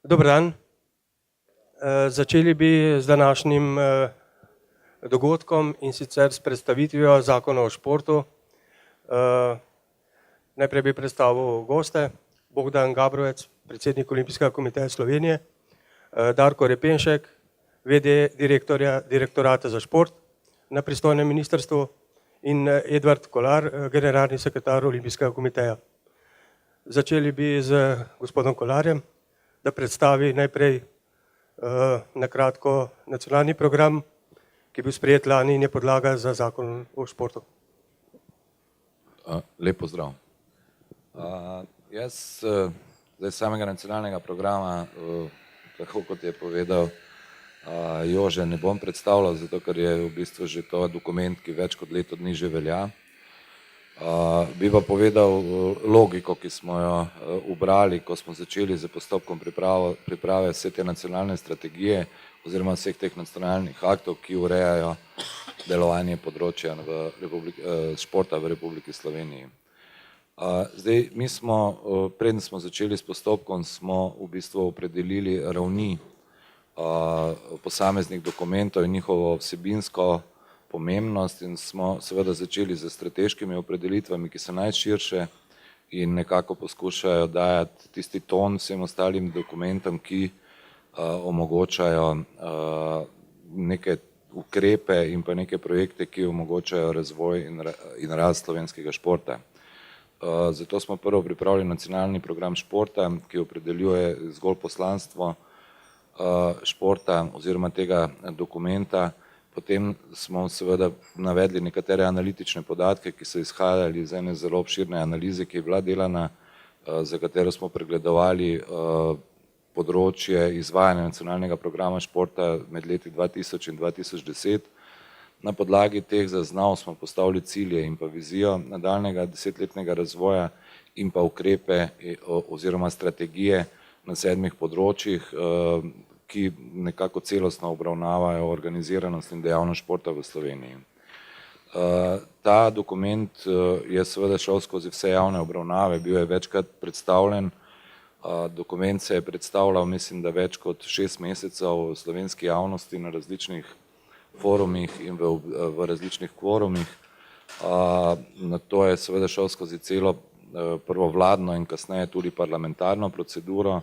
Dober dan. Začeli bi z današnjim dogodkom, in sicer s predstavitvijo Zakona o športu. Najprej bi predstavil goste: Bogdan Gabrovec, predsednik Olimpijskega komiteja Slovenije, Darko Repenšek, VD Direktorata za šport na pristojnem ministrstvu, in Edvard Kolar, generalni sekretar Olimpijskega komiteja. Začeli bi z gospodom Kolarjem, da predstavi najprej na kratko nacionalni program, ki je bil sprejet lani in je podlaga za Zakon o športu. Lep pozdrav. Jaz zdaj samega nacionalnega programa, tako kot je povedal Jože, ne bom predstavljal, zato ker je v bistvu že to dokument, ki več kot leto dni že velja. Bi pa povedal logiko, ki smo jo ubrali, ko smo začeli z postopkom priprave vse te nacionalne strategije oziroma vseh teh nacionalnih aktov, ki urejajo delovanje področja športa v Republiki Sloveniji. Zdaj, mi smo, preden smo začeli s postopkom, smo v bistvu opredelili ravni posameznih dokumentov in njihovo vsebinsko pomembnost in smo seveda začeli z strateškimi opredelitvami, ki so najširše in nekako poskušajo dajati tisti ton vsem ostalim dokumentom, ki omogočajo neke ukrepe in pa neke projekte, ki omogočajo razvoj in rast slovenskega športa. Zato smo prvo pripravili nacionalni program športa, ki opredeljuje zgolj poslanstvo športa oziroma tega dokumenta. Potem smo seveda navedli nekatere analitične podatke, ki so izhajali iz ene zelo obširne analize, ki je bila delana, za katero smo pregledovali področje izvajanja nacionalnega programa športa med leti 2000 in 2010. Na podlagi teh zaznav smo postavili cilje in pa vizijo nadaljnjega desetletnega razvoja in pa ukrepe oziroma strategije na 7 področjih, ki nekako celostno obravnavajo organiziranost in dejavnost športa v Sloveniji. Ta dokument je seveda šel skozi vse javne obravnave, bil je večkrat predstavljen. Dokument se je predstavljal, mislim, da več kot 6 mesecev v slovenski javnosti na različnih forumih in v različnih kvorumih. Nato je seveda šel skozi celo prvo vladno in kasneje tudi parlamentarno proceduro.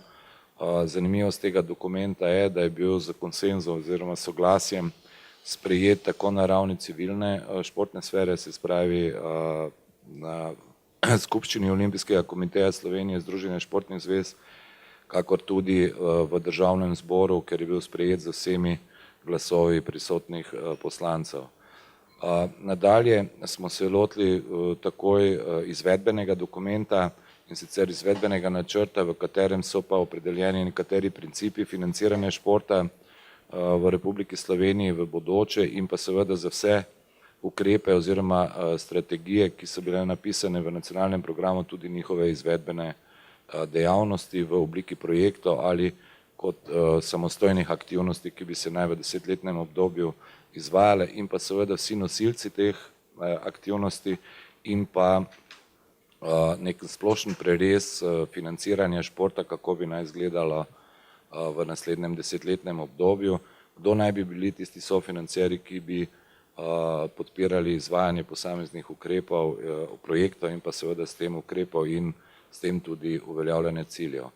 Zanimivost tega dokumenta je, da je bil z konsenzom oziroma soglasjem sprejet tako na ravni civilne športne sfere, se spravi na skupščini Olimpijskega komiteja Slovenije, Združenja športnih zvez, kakor tudi v državnem zboru, ker je bil sprejet z vsemi glasovi prisotnih poslancev. Nadalje smo se lotili takoj izvedbenega dokumenta, in sicer izvedbenega načrta, v katerem so pa opredeljeni nekateri principi financiranja športa v Republiki Sloveniji v bodoče in pa seveda za vse ukrepe oziroma strategije, ki so bile napisane v nacionalnem programu, tudi njihove izvedbene dejavnosti v obliki projektov ali kot samostojnih aktivnosti, ki bi se naj v desetletnem obdobju izvajale, in pa seveda vsi nosilci teh aktivnosti in pa nek splošen prerez financiranja športa, kako bi naj izgledalo v naslednjem desetletnem obdobju, kdo naj bi bili tisti sofinancerji, ki bi podpirali izvajanje posameznih ukrepov, projektov in pa seveda s tem ukrepov in s tem tudi uveljavljanje ciljev.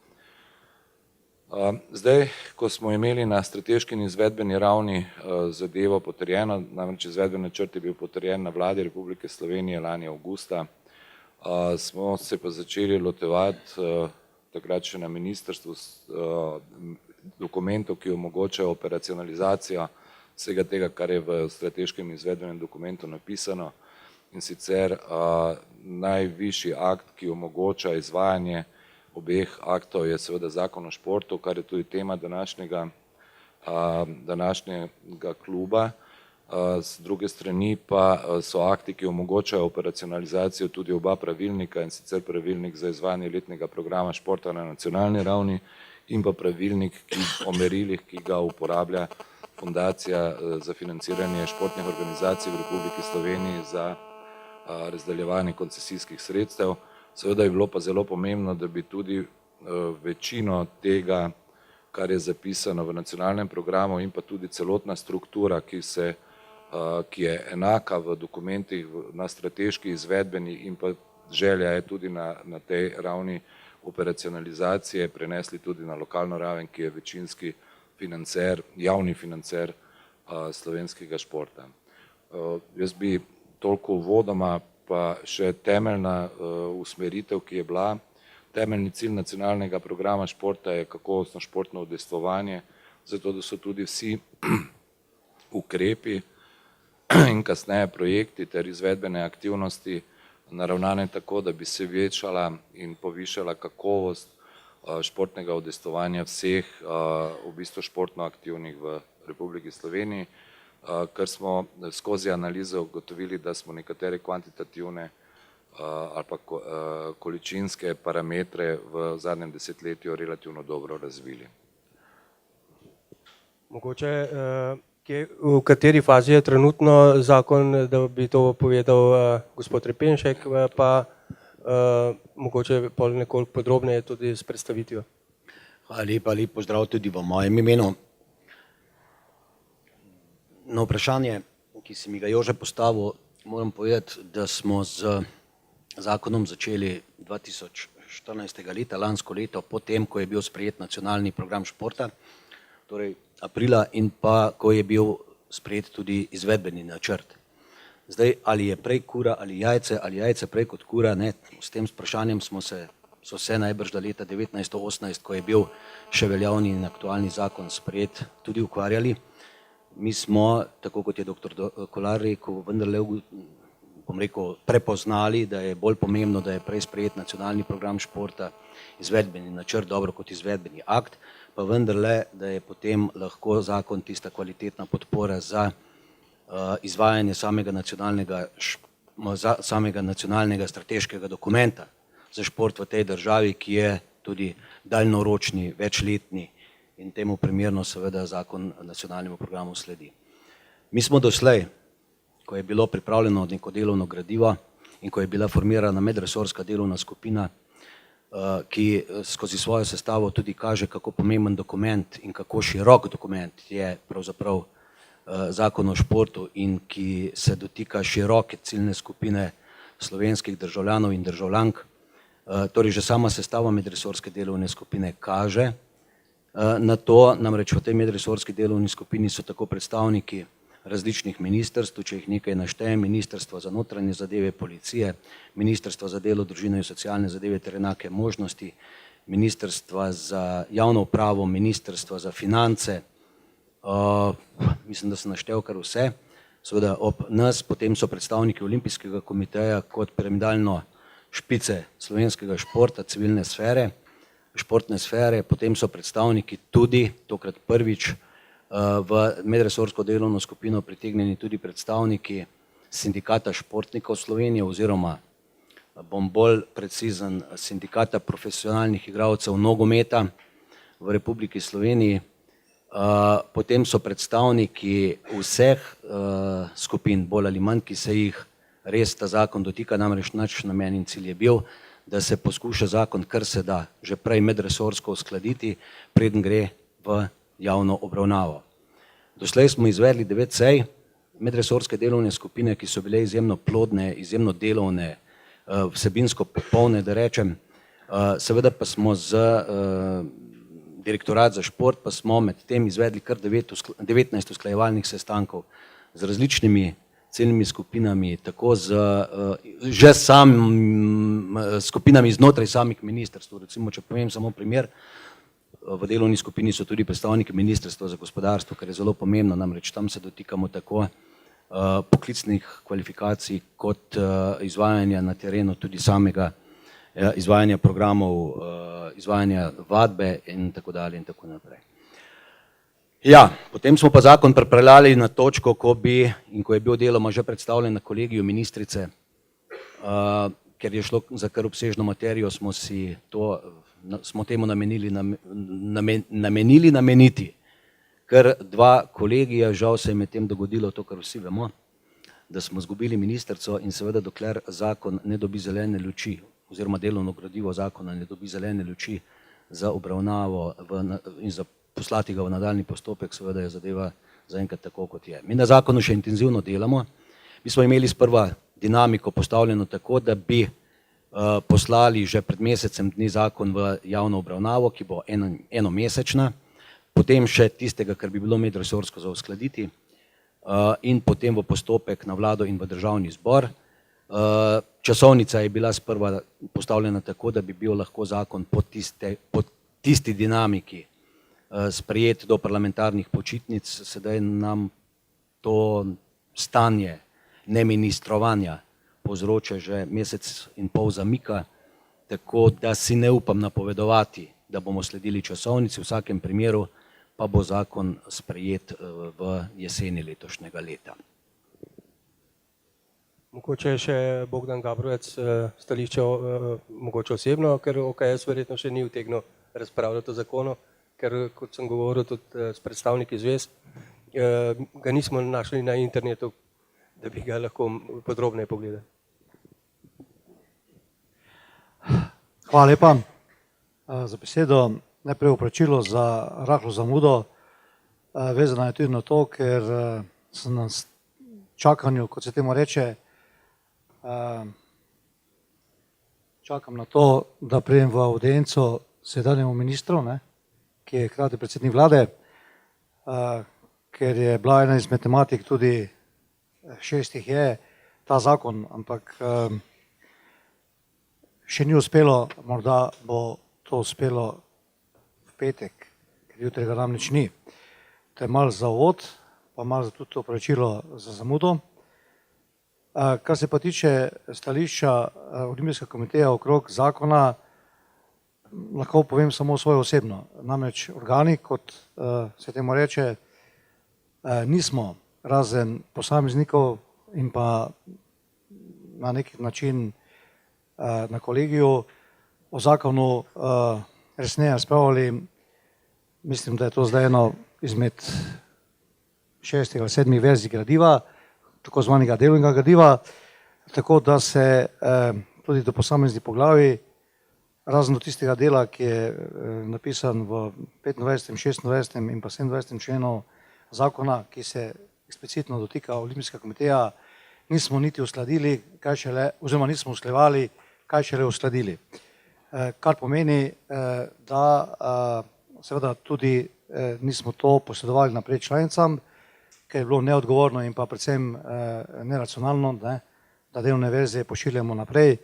Zdaj, ko smo imeli na strateški in izvedbeni ravni zadevo potrjeno, namreč izvedbeni načrt je bil potrjen na Vladi Republike Slovenije lani avgusta, smo se pa začeli lotevati takrat še na ministrstvu dokumentov, ki omogočajo operacionalizacijo vsega tega, kar je v strateškem izvedbenem dokumentu napisano, in sicer najvišji akt, ki omogoča izvajanje obeh aktov, je seveda Zakon o športu, kar je tudi tema današnjega kluba. Z druge strani pa so akti, ki omogočajo operacionalizacijo, tudi oba pravilnika, in sicer pravilnik za izvajanje letnega programa športa na nacionalni ravni in pa pravilnik o merilih, ki ga uporablja Fundacija za financiranje športnih organizacij v Republiki Sloveniji za razdeljevanje koncesijskih sredstev. Seveda je bilo pa zelo pomembno, da bi tudi večino tega kar je zapisano v nacionalnem programu in pa tudi celotna struktura, ki je enaka v dokumentih na strateški, izvedbeni in pa želja je tudi na tej ravni operacionalizacije prenesli tudi na lokalno raven, ki je večinski financer, javni financer slovenskega športa. Jaz bi toliko uvodoma, pa še temeljna usmeritev, ki je bila. Temeljni cilj nacionalnega programa športa je kakovostno športno udejstvovanje, zato da so tudi vsi ukrepi in kasneje projekti ter izvedbene aktivnosti naravnane tako, da bi se večala in povišala kakovost športnega udejstvovanja vseh v bistvu športno aktivnih v Republiki Sloveniji, ker smo skozi analizo ugotovili, da smo nekatere kvantitativne ali pa količinske parametre v zadnjem desetletju relativno dobro razvili. Mogoče, v kateri fazi je trenutno zakon, da bi to povedal gospod Repenšek, pa mogoče pol nekoliko podrobneje tudi s predstavitvijo. Hvala lepa, lep pozdrav tudi v mojem imenu. Na vprašanje, ki si mi ga Jože postavil, moram povedati, da smo z zakonom začeli 2014. leta, lansko leto, potem, ko je bil sprejet nacionalni program športa, torej aprila, in pa, ko je bil sprejet tudi izvedbeni načrt. Zdaj, ali je prej kura ali jajce prej kot kura, ne, s tem vprašanjem so se najbrž do leta 1918, ko je bil še veljavni in aktualni zakon sprejet, tudi ukvarjali. Mi smo, tako kot je dr. Kolar rekel, vendarle, bom rekel, prepoznali, da je bolj pomembno, da je prej sprejet nacionalni program športa, izvedbeni načrt, dobro kot izvedbeni akt, pa vendarle, da je potem lahko zakon tista kvalitetna podpora za izvajanje samega nacionalnega strateškega dokumenta za šport v tej državi, ki je tudi daljnoročni, večletni in temu primerno seveda zakon nacionalnemu programu sledi. Mi smo doslej, ko je bilo pripravljeno neko delovno gradivo in ko je bila formirana medresorska delovna skupina, ki skozi svojo sestavo tudi kaže, kako pomemben dokument in kako širok dokument je pravzaprav zakon o športu in ki se dotika široke ciljne skupine slovenskih državljanov in državljank. Torej že sama sestava medresorske delovne skupine kaže na to, namreč v tej medresorski delovni skupini so tako predstavniki različnih ministrstv, če jih nekaj naštejem, Ministrstva za notranje zadeve, policije, Ministrstva za delo, družino in socialne zadeve ter enake možnosti, Ministrstva za javno upravo, Ministrstva za finance, mislim, da sem naštel kar vse, seveda ob nas, potem so predstavniki Olimpijskega komiteja kot piramidalno špice slovenskega športa, civilne sfere, športne sfere, potem so predstavniki tudi, tokrat prvič, v medresorsko delovno skupino pritegnjeni tudi predstavniki Sindikata športnikov Slovenije oziroma, bom bolj precizen, Sindikata profesionalnih igralcev nogometa v Republiki Sloveniji. Potem so predstavniki vseh skupin, bolj ali manj, ki se jih res ta zakon dotika, namreč naš namen in cilj je bil, da se poskuša zakon, kar se da, že prej medresorsko uskladiti, preden gre v javno obravnavo. Doslej smo izvedli 9 sej medresorske delovne skupine, ki so bile izjemno plodne, izjemno delovne, vsebinsko popolne, da rečem. Seveda pa smo z Direktorat za šport, pa smo med tem izvedli kar 19 usklajevalnih sestankov z različnimi ciljnimi skupinami, tako že skupinami znotraj samih ministrstv. Recimo, če povem samo primer, v delovni skupini so tudi predstavniki Ministrstva za gospodarstvo, kar je zelo pomembno, namreč tam se dotikamo tako poklicnih kvalifikacij kot izvajanja na terenu, tudi samega izvajanja programov, izvajanja vadbe in tako dalje in tako naprej. Ja, potem smo pa zakon pripeljali na točko, ko je bil deloma že predstavljen na kolegiju ministrice, ker je šlo za kar obsežno materijo, smo temu nameniti, ker 2 kolegija, žal se je med tem dogodilo to, kar vsi vemo, da smo izgubili ministrico in seveda dokler zakon ne dobi zelene luči oziroma delovno gradivo zakona ne dobi zelene luči za obravnavo in za poslati ga v nadaljni postopek, seveda je zadeva zaenkrat tako, kot je. Mi na zakonu še intenzivno delamo. Mi smo imeli sprva dinamiko postavljeno tako, da bi poslali že pred mesecem dni zakon v javno obravnavo, ki bo enomesečna, potem še tistega, kar bi bilo medresorsko za uskladiti, in potem v postopek na vlado in v državni zbor. Časovnica je bila sprva postavljena tako, da bi bil lahko zakon po tisti dinamiki sprejet do parlamentarnih počitnic. Sedaj nam to stanje neministrovanja povzroča že mesec in pol zamika, tako da si ne upam napovedovati, da bomo sledili časovnici, v vsakem primeru pa bo zakon sprejet v jeseni letošnjega leta. Mogoče še Bogdan Gabrovec stališče mogoče osebno, ker OKS verjetno še ni utegnil razpravljati o zakonu, ker kot sem govoril tudi s predstavniki zvez, ga nismo našli na internetu, da bi ga lahko podrobneje pogledali. Hvala lepa za besedo. Najprej opravičilo za rahlo zamudo. Vezano je tudi na to, ker sem na čakanju, kot se temu reče, čakam na to, da pridem v audienco sedanjemu ministru, ki je hkrati predsednik vlade, ker je bila ena izmed tematik tudi 6 je ta zakon, ampak še ni uspelo, morda bo to uspelo v petek, ker jutri ga namreč ni. To je malo za uvod, pa malo tudi opravičilo za zamudo. Kar se pa tiče stališča Olimpijskega komiteja okrog zakona, lahko povem samo svoje osebno. Namreč organi, kot se temu reče, nismo razen posameznikov in pa na neki način na kolegiju o zakonu resneje razpravljali. Mislim, da je to zdaj eno izmed 6 ali 7 verzij gradiva, tako zvanega delovnega gradiva, tako da se tudi do posameznih poglavij, razen do tistega dela, ki je napisan v 25., 26. in pa 27. členu zakona, ki se eksplicitno dotika Olimpijskega komiteja, nismo niti uskladili, oziroma nismo usklajevali, kaj šele uskladili. Kar pomeni, da seveda tudi nismo to posredovali naprej članicam, ker je bilo neodgovorno in pa predvsem neracionalno, da delovne verzije pošiljamo naprej,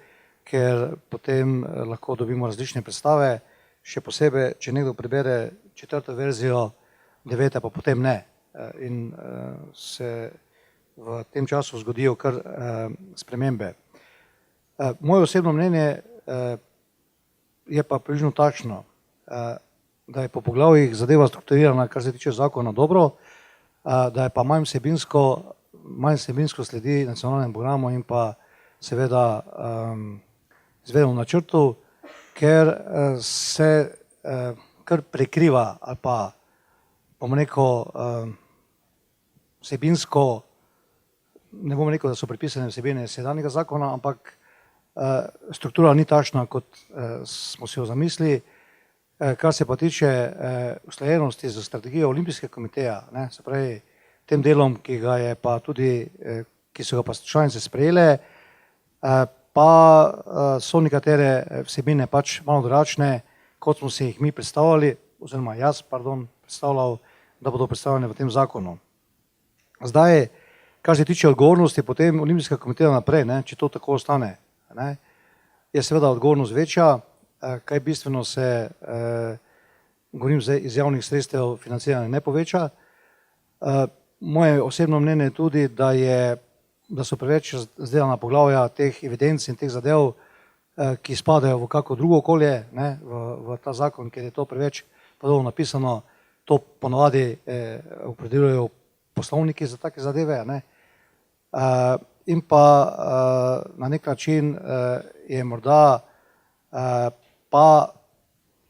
ker potem lahko dobimo različne predstave, še posebej, če nekdo prebere 4. verzijo, 9. pa potem ne. In se v tem času zgodijo kar spremembe. Moje osebno mnenje je pa približno takšno, da je po poglavjih zadeva strukturirana, kar se tiče zakona, dobro, da je pa manj vsebinsko sledi nacionalnemu programu in pa seveda izvedbeno načrtu, ker se kar prekriva ali pa bomo rekel vsebinsko, ne bom rekel, da so pripisane vsebine sedanjega zakona, ampak struktura ni takšna, kot smo si jo zamislili. Kar se pa tiče usklajenosti z strategijo Olimpijskega komiteja, se pravi tem delom, ki so ga pa članice sprejele, pa so nekatere vsebine pač malo drugačne, kot smo si jih mi predstavljali, oziroma jaz, predstavljal, da bodo predstavljene v tem zakonu. Zdaj, kar se tiče odgovornosti potem Olimpijskega komiteja naprej, če to tako ostane, je seveda odgovornost večja, kaj bistveno se, govorim zdaj iz javnih sredstev, financiranje ne poveča. Moje osebno mnenje je tudi, da so preveč razdelana poglavja teh evidenc in teh zadev, ki spadajo v kako drugo okolje, v ta zakon, ker je to preveč podobno napisano, to ponavadi opredeljujejo poslovniki za take zadeve. In pa na nek način je morda pa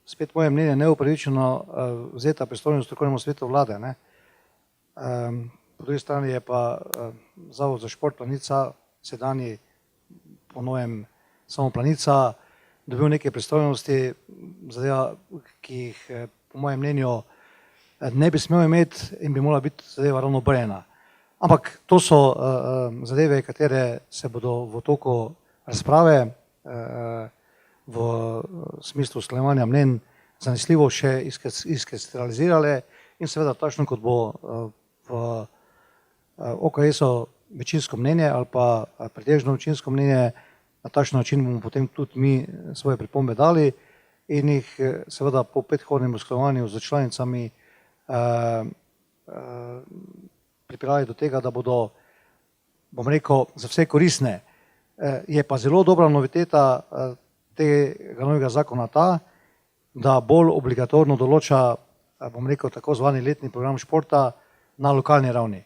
spet moje mnenje neupravičeno vzeta pristojnost strokovnemu svetu vlade. Po drugi strani je pa Zavod za šport Planica, sedanji po novem samo Planica, dobil neke pristojnosti, zadeva, ki jih po mojem mnenju ne bi smel imeti in bi morala biti zadeva ravno obrnjena. Ampak to so zadeve, katere se bodo v toku razprave v smislu usklajevanja mnenj zanesljivo še izkristalizirale in seveda takšno, kot bo v OKS-u večinsko mnenje ali pa pretežno večinsko mnenje, na takšen način bomo potem tudi mi svoje pripombe dali in jih seveda po predhodnem usklajevanju z članicami pripeljali do tega, da bodo, bom rekel, za vse koristne. Je pa zelo dobra noviteta tega novega zakona ta, da bolj obligatorno določa, bom rekel, tako zvani letni program športa na lokalni ravni.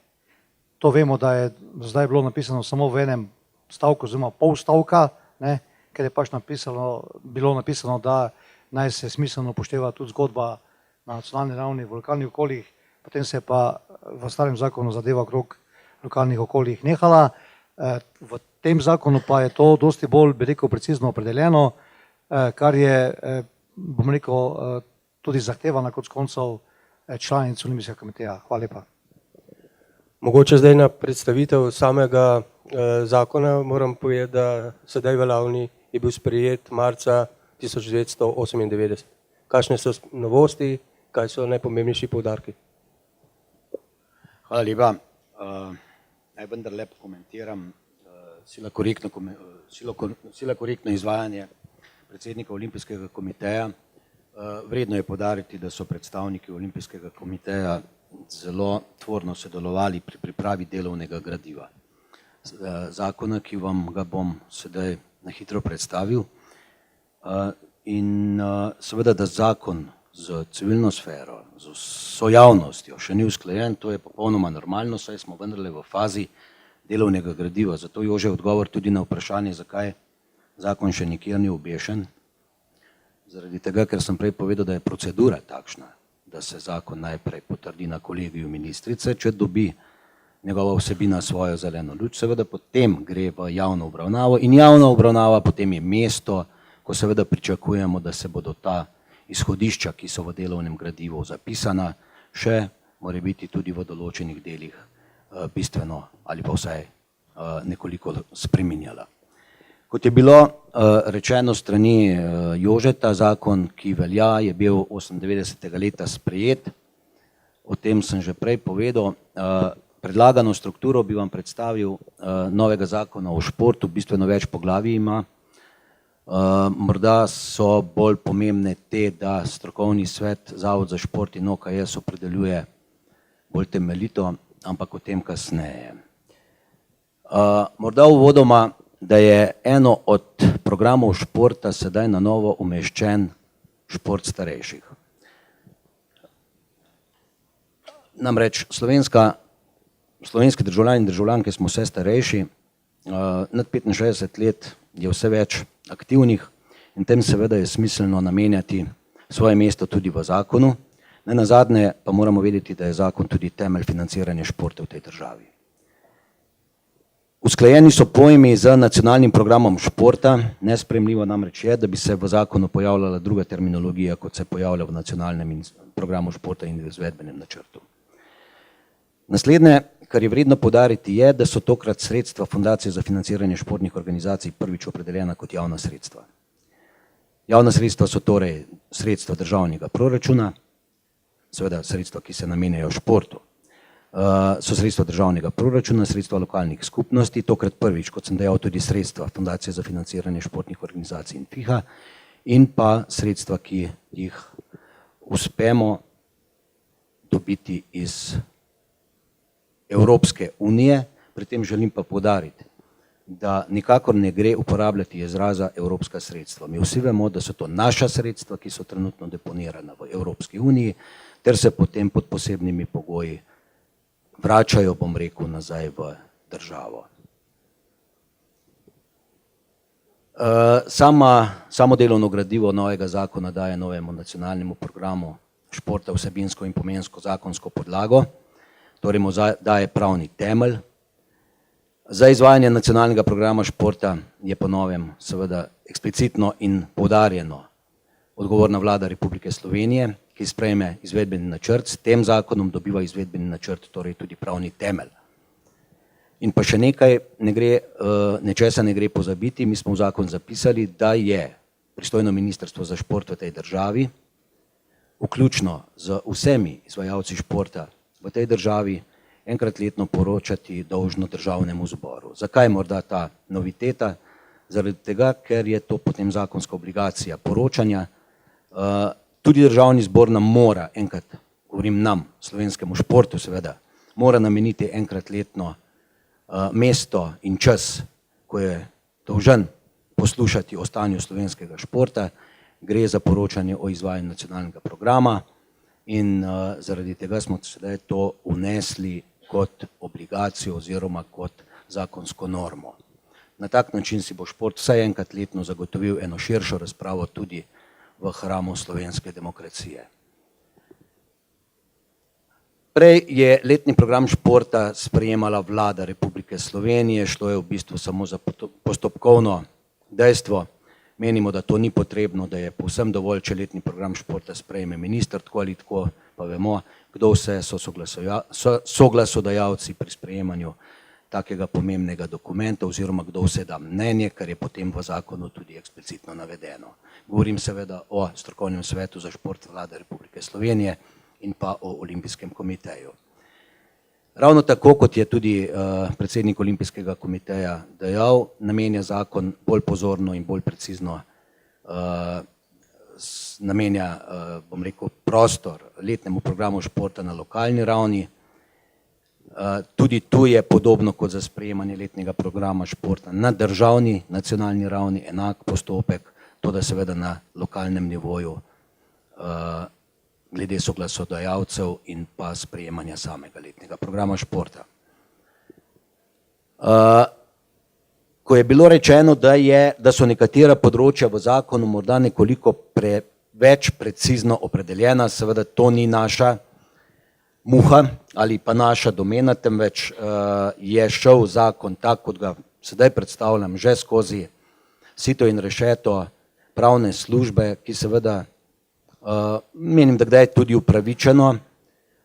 To vemo, da je zdaj bilo napisano samo v enem stavku, oziroma pol stavka, ker je pač bilo napisano, da naj se smiselno upošteva tudi zgodba na nacionalni ravni v lokalnih okoljih, potem se je pa v starem zakonu zadeva okrog lokalnih okoljih nehala. V tem zakonu pa je to dosti bolj, bi rekel, precizno opredeljeno, kar je, bom rekel, tudi zahtevana kot koncev članic Olimpijskega komiteja. Hvala lepa. Mogoče zdaj na predstavitev samega zakona moram povedati, da sedaj veljavni je bil sprejet marca 1998. Kakšne so novosti, kaj so najpomembnejši poudarki? Hvala lepa. Naj vendar lepo komentiram sila korektno izvajanje predsednika Olimpijskega komiteja. Vredno je poudariti, da so predstavniki Olimpijskega komiteja zelo tvorno sodelovali pri pripravi delovnega gradiva zakona, ki vam ga bom sedaj na hitro predstavil. In seveda, da zakon z civilno sfero, z vso javnostjo še ni usklajen, to je popolnoma normalno, saj smo vendarle v fazi delovnega gradiva. Zato Jože odgovor tudi na vprašanje, zakaj zakon še nikjer ni obešen. Zaradi tega, ker sem prej povedal, da je procedura takšna, da se zakon najprej potrdi na kolegiju ministrice, če dobi njegova vsebina svojo zeleno luč, seveda potem gre v javno obravnavo in javna obravnava potem je mesto, ko seveda pričakujemo, da se bodo ta izhodišča, ki so v delovnem gradivu zapisana, še more biti tudi v določenih delih bistveno ali pa vsaj nekoliko spreminjala. Kot je bilo rečeno strani Jožeta, zakon, ki velja, je bil 98. leta sprejet. O tem sem že prej povedal. Predlagano strukturo bi vam predstavil novega zakona o športu, bistveno več poglavij ima. Morda so bolj pomembne te, da strokovni svet, Zavod za šport in OKS opredeljuje bolj temeljito, ampak o tem kasneje. Morda uvodoma, da je eno od programov športa sedaj na novo umeščen šport starejših. Namreč slovenski državljani in državljanke smo vse starejši, nad 65 let je vse več aktivnih in tem seveda je smiselno namenjati svoje mesto tudi v zakonu. Nenazadnje pa moramo vedeti, da je zakon tudi temelj financiranja športa v tej državi. Usklajeni so pojmi z nacionalnim programom športa, nesprejemljivo namreč je, da bi se v zakonu pojavljala druga terminologija, kot se pojavlja v nacionalnem programu športa in v izvedbenem načrtu. Naslednje, kar je vredno poudariti, je, da so tokrat sredstva Fundacije za financiranje športnih organizacij prvič opredeljena kot javna sredstva. Javna sredstva so torej sredstva državnega proračuna, seveda sredstva, ki se namenjajo športu. So sredstva državnega proračuna, sredstva lokalnih skupnosti, tokrat prvič, kot sem dejal, tudi sredstva Fundacije za financiranje športnih organizacij in FIHA in pa sredstva, ki jih uspemo dobiti iz Evropske unije. Pri tem želim pa poudariti, da nikakor ne gre uporabljati izraza evropska sredstva. Mi vsi vemo, da so to naša sredstva, ki so trenutno deponirana v Evropski uniji, ter se potem pod posebnimi pogoji vračajo, bom rekel, nazaj v državo. Samo delovno gradivo novega zakona daje novemu nacionalnemu programu športa vsebinsko in pomensko zakonsko podlago, torej mu daje pravni temelj. Za izvajanje nacionalnega programa športa je po novem seveda eksplicitno in poudarjeno odgovorna vlada Republike Slovenije, ki sprejme izvedbeni načrt, s tem zakonom dobiva izvedbeni načrt, torej tudi pravni temelj. In pa še nekaj, nečesa ne gre pozabiti, mi smo v zakon zapisali, da je pristojno ministrstvo za šport v tej državi, vključno z vsemi izvajalci športa v tej državi, enkrat letno poročati dolžno državnemu zboru. Zakaj morda ta noviteta? Zaradi tega, ker je to potem zakonska obligacija poročanja. Tudi državni zbor nam mora enkrat, govorim nam, slovenskemu športu seveda, mora nameniti enkrat letno mesto in čas, ko je dolžan poslušati o stanju slovenskega športa, gre za poročanje o izvajanju nacionalnega programa in zaradi tega smo sedaj to vnesli kot obligacijo oziroma kot zakonsko normo. Na tak način si bo šport vsaj enkrat letno zagotovil eno širšo razpravo tudi v hramu slovenske demokracije. Prej je letni program športa sprejemala vlada Republike Slovenije, šlo je v bistvu samo za postopkovno dejstvo. Menimo, da to ni potrebno, da je povsem dovolj, če letni program športa sprejme minister, tako ali tako, pa vemo, kdo vse so soglasodajalci pri sprejemanju takega pomembnega dokumenta oziroma kdo vse da mnenje, kar je potem v zakonu tudi eksplicitno navedeno. Govorim seveda o strokovnem svetu za šport vlade Republike Slovenije in pa o Olimpijskem komiteju. Ravno tako, kot je tudi predsednik Olimpijskega komiteja dejal, namenja zakon bolj pozorno in bolj precizno namenja, bom rekel, prostor letnemu programu športa na lokalni ravni. Tudi tu je podobno kot za sprejemanje letnega programa športa na državni, nacionalni ravni enak postopek, to da seveda na lokalnem nivoju glede soglasodajalcev in pa sprejemanja samega letnega programa športa. Ko je bilo rečeno, da so nekatera področja v zakonu morda nekoliko preveč precizno opredeljena, seveda to ni naša muha ali pa naša domena, temveč je šel zakon tak, kot ga sedaj predstavljam, že skozi sito in rešeto pravne službe, ki seveda menim, da kdaj tudi upravičeno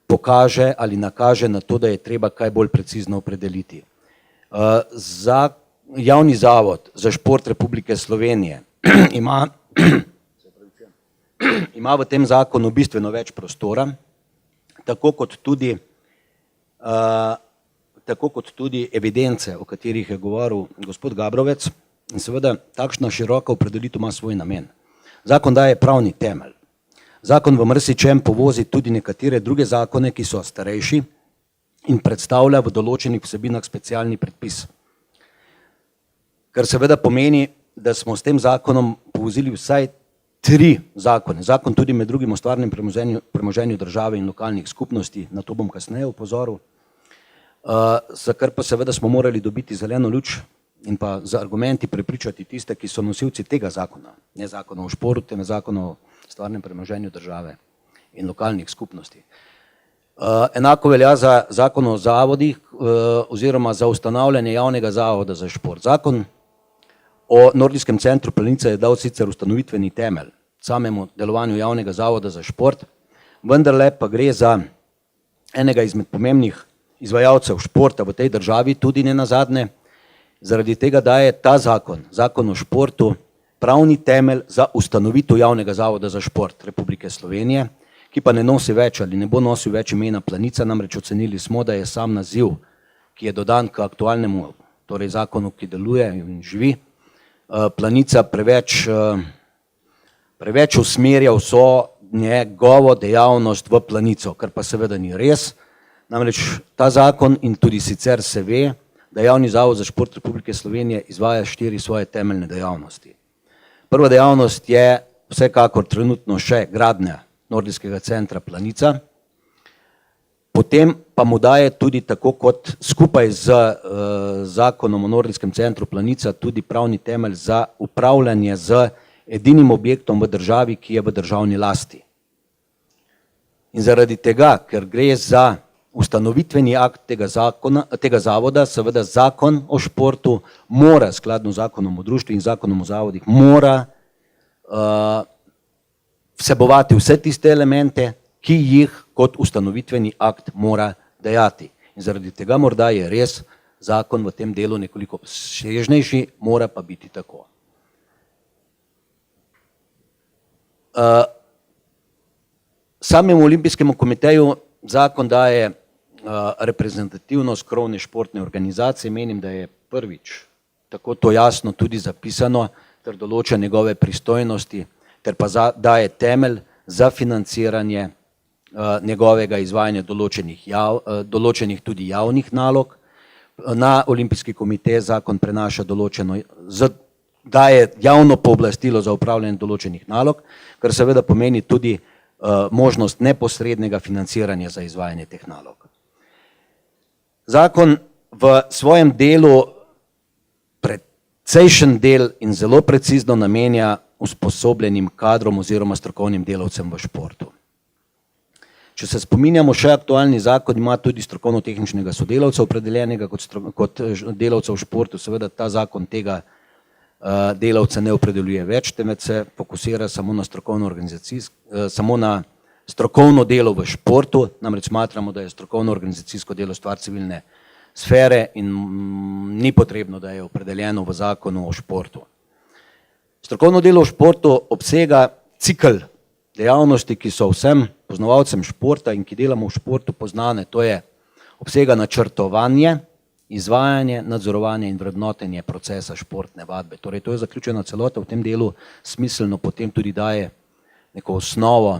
pokaže ali nakaže na to, da je treba kaj bolj precizno opredeliti. Javni zavod za šport Republike Slovenije ima v tem zakonu bistveno več prostora, tako kot tudi evidence, o katerih je govoril gospod Gabrovec, in seveda takšna široka opredelitev ima svoj namen. Zakon daje pravni temelj. Zakon v marsičem povozi tudi nekatere druge zakone, ki so starejši in predstavlja v določenih vsebinah specialni predpis. Kar seveda pomeni, da smo s tem zakonom povozili vsaj 3 zakone. Zakon tudi med drugim o stvarnem premoženju države in lokalnih skupnosti, na to bom kasneje opozoril, za kar pa seveda smo morali dobiti zeleno luč in pa z argumenti prepričati tiste, ki so nosilci tega zakona, ne zakona o športu, temveč zakona o stvarnem premoženju države in lokalnih skupnosti. Enako velja za zakon o zavodih oziroma za ustanavljanje javnega zavoda za šport. Zakon o Nordijskem centru Planica je dal sicer ustanovitveni temelj samemu delovanju javnega zavoda za šport, vendarle pa gre za enega izmed pomembnih izvajalcev športa v tej državi, tudi ne nazadnje, zaradi tega daje ta zakon, zakon o športu, pravni temelj za ustanovitev javnega zavoda za šport Republike Slovenije, ki pa ne nosi več ali ne bo nosil več imena Planica, namreč ocenili smo, da je sam naziv, ki je dodan k aktualnemu, torej zakonu, ki deluje in živi, Planica preveč usmerja vso njegovo dejavnost v Planico, kar pa seveda ni res. Namreč ta zakon in tudi sicer se ve, da javni zavod za šport Republike Slovenije izvaja 4 svoje temeljne dejavnosti. Prva dejavnost je vsekakor trenutno še gradnja Nordijskega centra Planica, potem pa mu daje tudi tako kot skupaj z zakonom o Nordijskem centru Planica tudi pravni temelj za upravljanje z edinim objektom v državi, ki je v državni lasti. In zaradi tega, ker gre za ustanovitveni akt tega zavoda, seveda zakon o športu mora, skladno z zakonom o društvu in zakonom o zavodih, mora vsebovati vse tiste elemente, ki jih kot ustanovitveni akt mora dajati. In zaradi tega morda je res zakon v tem delu nekoliko obsežnejši, mora pa biti tako. Samemu Olimpijskemu komiteju zakon daje reprezentativnost krovne športne organizacije. Menim, da je prvič tako to jasno tudi zapisano, ter določa njegove pristojnosti, ter pa daje temelj za financiranje njegovega izvajanja določenih tudi javnih nalog. Na Olimpijski komite zakon prenaša daje javno pooblastilo za upravljanje določenih nalog, kar seveda pomeni tudi možnost neposrednega financiranja za izvajanje teh nalog. Zakon v svojem delu precejšen del in zelo precizno namenja usposobljenim kadrom oziroma strokovnim delavcem v športu. Če se spominjamo, še aktualni zakon ima tudi strokovno-tehničnega sodelavca opredeljenega kot delavca v športu. Seveda ta zakon tega delavca ne opredeljuje več, temveč se fokusira samo na strokovno delo v športu. Namreč smatramo, da je strokovno organizacijsko delo stvar civilne sfere in ni potrebno, da je opredeljeno v zakonu o športu. Strokovno delo v športu obsega cikel dejavnosti, ki so vsem poznavalcem športa in ki delamo v športu poznane. To je obsega načrtovanje, izvajanje, nadzorovanje in vrednotenje procesa športne vadbe. Torej, to je zaključena celota, v tem delu smiselno potem tudi daje neko osnovo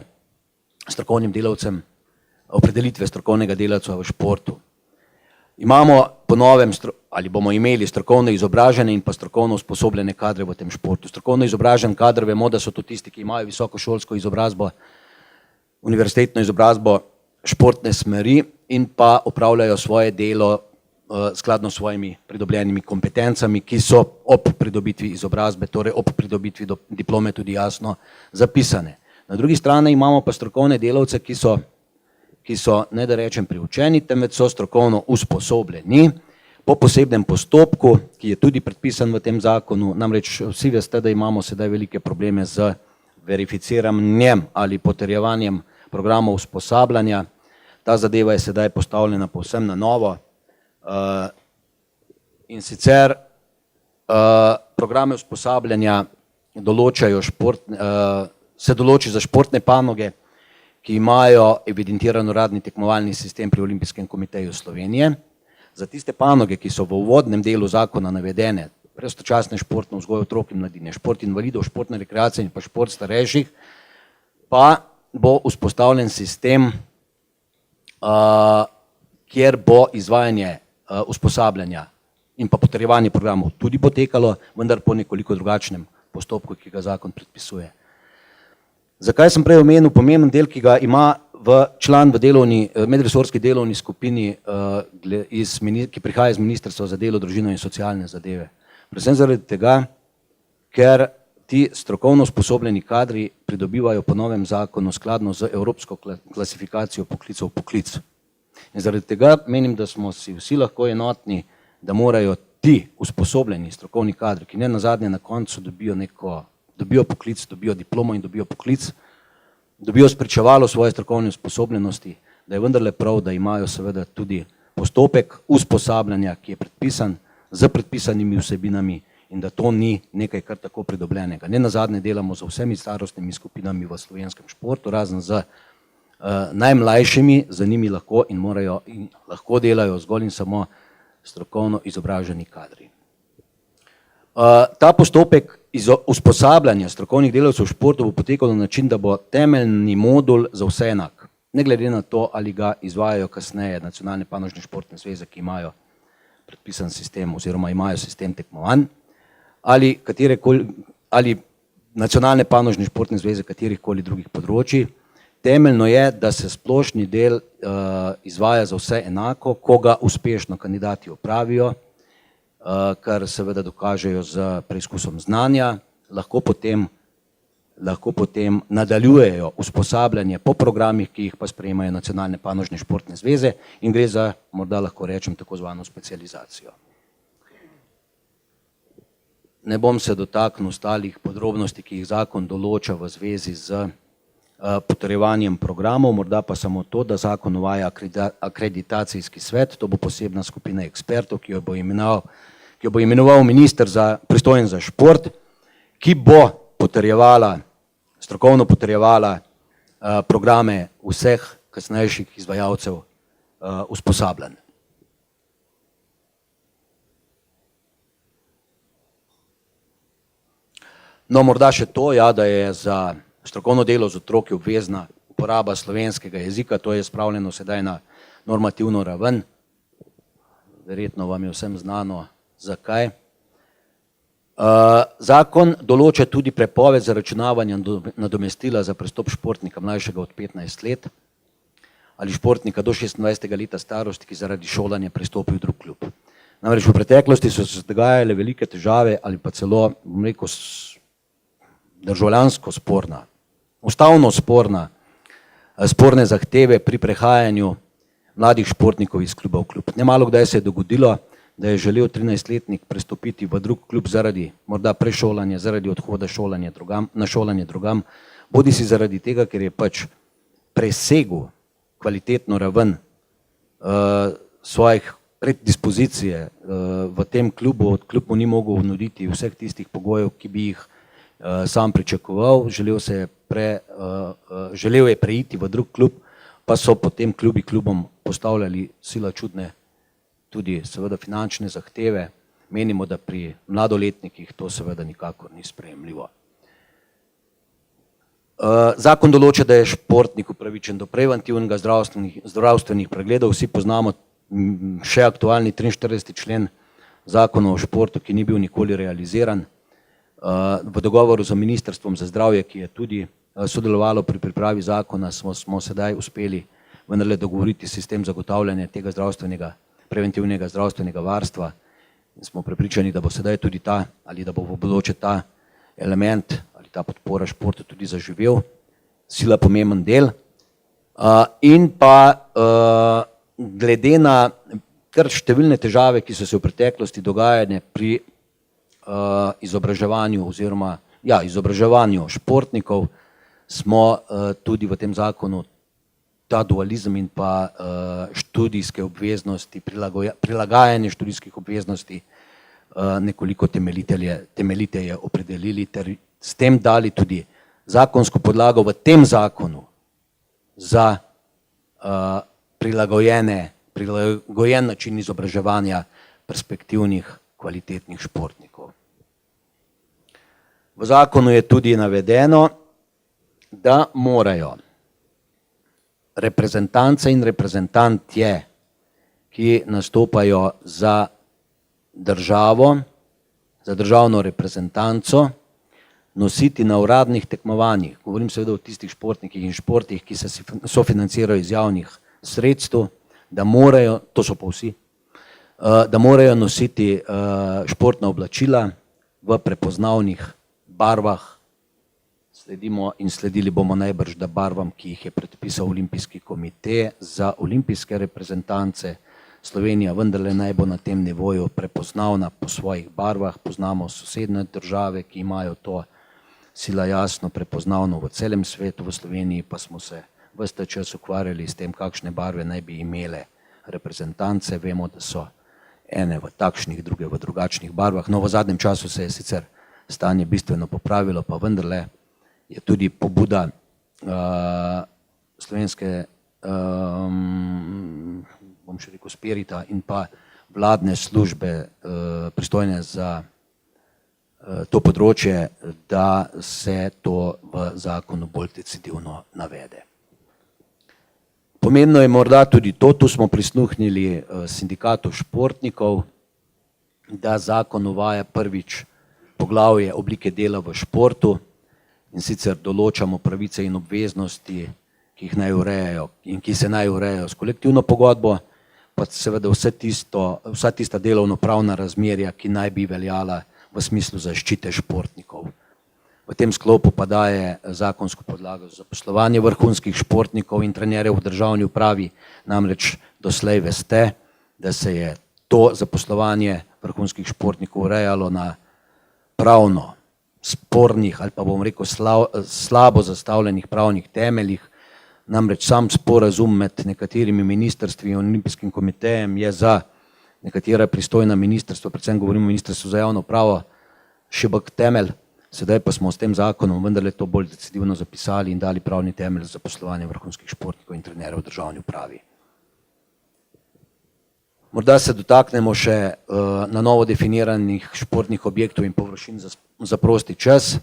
strokovnim delavcem, opredelitve strokovnega delavca v športu. Imamo po novem, ali bomo imeli strokovno izobražene in pa strokovno usposobljene kadre v tem športu. Strokovno izobražen kader, vemo, da so to tisti, ki imajo visokošolsko izobrazbo, univerzitetno izobrazbo športne smeri in pa opravljajo svoje delo skladno s svojimi pridobljenimi kompetencami, ki so ob pridobitvi izobrazbe, torej ob pridobitvi diplome tudi jasno zapisane. Na drugi strani imamo pa strokovne delavce, ki so, ne da rečem priučeni, temveč so strokovno usposobljeni po posebnem postopku, ki je tudi predpisan v tem zakonu. Namreč vsi veste, da imamo sedaj velike probleme z verificiranjem ali potrjevanjem programov usposabljanja. Ta zadeva je sedaj postavljena povsem na novo. In sicer programe usposabljanja se določi za športne panoge, ki imajo evidentiran uradni tekmovalni sistem pri Olimpijskem komiteju Slovenije. Za tiste panoge, ki so v uvodnem delu zakona navedene, prostočasne športno vzgojo otrok in mladine, šport invalidov, športna rekreacija in pa šport starejših, pa bo vzpostavljen sistem, kjer bo izvajanje usposabljanja in pa potrjevanje programov tudi potekalo, vendar po nekoliko drugačnem postopku, ki ga zakon predpisuje. Zakaj sem prej omenil pomemben del, ki ga ima član v medresorski delovni skupini, ki prihaja iz Ministrstva za delo, družino in socialne zadeve? Predvsem zaradi tega, ker ti strokovno usposobljeni kadri pridobivajo po novem zakonu skladno z evropsko klasifikacijo poklicov poklic. In zaradi tega menim, da smo si vsi lahko enotni, da morajo ti usposobljeni strokovni kadri, ki ne nazadnje na koncu dobijo poklic, dobijo diplomo in dobijo poklic, dobijo spričevalo svoje strokovne usposobljenosti, da je vendarle prav, da imajo seveda tudi postopek usposabljanja, ki je predpisan z predpisanimi vsebinami in da to ni nekaj kar tako pridobljenega. Ne nazadnje delamo z vsemi starostnimi skupinami v slovenskem športu, razen z najmlajšimi, za njimi lahko in morajo in lahko delajo zgolj in samo strokovno izobraženi kadri. Ta postopek usposabljanja strokovnih delavcev v športu bo potekal na način, da bo temeljni modul za vse enak. Ne glede na to, ali ga izvajajo kasneje nacionalne panožne športne zveze, ki imajo predpisan sistem oziroma imajo sistem tekmovanj, ali nacionalne panožne športne zveze katerihkoli drugih področji. Temeljno je, da se splošni del izvaja za vse enako, ko ga uspešno kandidati opravijo, kar seveda dokažejo z preizkusom znanja, lahko potem nadaljujejo usposabljanje po programih, ki jih pa sprejemajo nacionalne panožne športne zveze in gre za, morda lahko rečem, tako zvano specializacijo. Ne bom se dotaknil ostalih podrobnosti, ki jih zakon določa v zvezi z potrjevanjem programov, morda pa samo to, da zakon uvaja akreditacijski svet, to bo posebna skupina ekspertov, ki jo bo imenoval minister pristojen za šport, ki bo strokovno potrjevala programe vseh kasnejših izvajalcev usposabljanj. No, morda še to, da je za strokovno delo z otroki obvezna uporaba slovenskega jezika, to je spravljeno sedaj na normativno raven. Verjetno vam je vsem znano, zakaj. Zakon določa tudi prepoved zaračunavanja nadomestila za prestop športnika mlajšega od 15 let ali športnika do 26. leta starosti, ki zaradi šolanja prestopi v drug klub. Namreč v preteklosti so se dogajale velike težave ali pa celo, bom rekel, državljansko sporna, ustavno sporne zahteve pri prehajanju mladih športnikov iz kluba v klub. Nemalo kdaj se je dogodilo, da je želel 13-letnik prestopiti v drug klub zaradi morda prešolanja, zaradi odhoda na šolanje drugam, bodisi zaradi tega, ker je pač presegel kvalitetno raven svojih predispozicije v tem klubu, klub mu ni mogel nuditi vseh tistih pogojev, ki bi jih sam pričakoval, želel je preiti v drug klub, pa so potem klubom postavljali sila čudne tudi seveda finančne zahteve. Menimo, da pri mladoletnikih to seveda nikakor ni sprejemljivo. Zakon določa, da je športnik upravičen do preventivnega zdravstvenih pregledov. Vsi poznamo še aktualni 43. člen zakona o športu, ki ni bil nikoli realiziran. V dogovoru z Ministrstvom za zdravje, ki je tudi sodelovalo pri pripravi zakona, smo sedaj uspeli vendarle dogovoriti sistem zagotavljanja tega preventivnega zdravstvenega varstva in smo prepričani, da bo sedaj tudi ali da bo v bodoče ta element ali ta podpora športu tudi zaživel, sila pomemben del. In pa glede na kar številne težave, ki so se v preteklosti dogajale pri izobraževanju športnikov, smo tudi v tem zakonu ta dualizem in pa študijske obveznosti, prilagajanje študijskih obveznosti nekoliko temeljiteje opredelili ter s tem dali tudi zakonsko podlago v tem zakonu za prilagojen način izobraževanja perspektivnih kvalitetnih športnikov. V zakonu je tudi navedeno, da morajo reprezentance in reprezentantje, ki nastopajo za državo, za državno reprezentanco, nositi na uradnih tekmovanjih, govorim seveda o tistih športnikih in športih, ki se sofinancirajo iz javnih sredstev, da morajo, to so pa vsi, da morajo nositi športna oblačila v prepoznavnih barvah. Sledili bomo najbrž da barvam, ki jih je predpisal Olimpijski komite za olimpijske reprezentance. Slovenija vendarle naj bo na tem nivoju prepoznavna po svojih barvah. Poznamo sosednje države, ki imajo to sila jasno prepoznavno v celem svetu, v Sloveniji pa smo se ves ta čas ukvarjali s tem, kakšne barve naj bi imele reprezentance. Vemo, da so ene v takšnih, druge v drugačnih barvah. No, v zadnjem času se je sicer stanje bistveno popravilo, pa vendarle je tudi pobuda slovenske, bom še rekel, Spirita in pa vladne službe pristojne za to področje, da se to v zakonu bolj decidivno navede. Pomembno je morda tudi to, tu smo prisluhnili sindikatu športnikov, da zakon uvaja prvič poglavje oblike dela v športu, in sicer določamo pravice in obveznosti, ki jih naj urejajo in ki se naj urejajo s kolektivno pogodbo, pa seveda vsa tista delovnopravna razmerja, ki naj bi veljala v smislu zaščite športnikov. V tem sklopu pa daje zakonsko podlago za zaposlovanje vrhunskih športnikov in trenerjev v državni upravi. Namreč doslej veste, da se je to zaposlovanje vrhunskih športnikov urejalo na pravno spornih ali pa bom rekel slabo zastavljenih pravnih temeljih. Namreč sam sporazum med nekaterimi ministrstvi in Olimpijskim komitejem je za nekatera pristojna ministrstva, predvsem govorimo o ministrstvu za javno upravo, šibek temelj. Sedaj pa smo s tem zakonom vendarle to bolj decidivno zapisali in dali pravni temelj za poslovanje vrhunskih športnikov in trenerjev v državni upravi. Morda se dotaknemo še na novo definiranih športnih objektov in površin za prosti čas,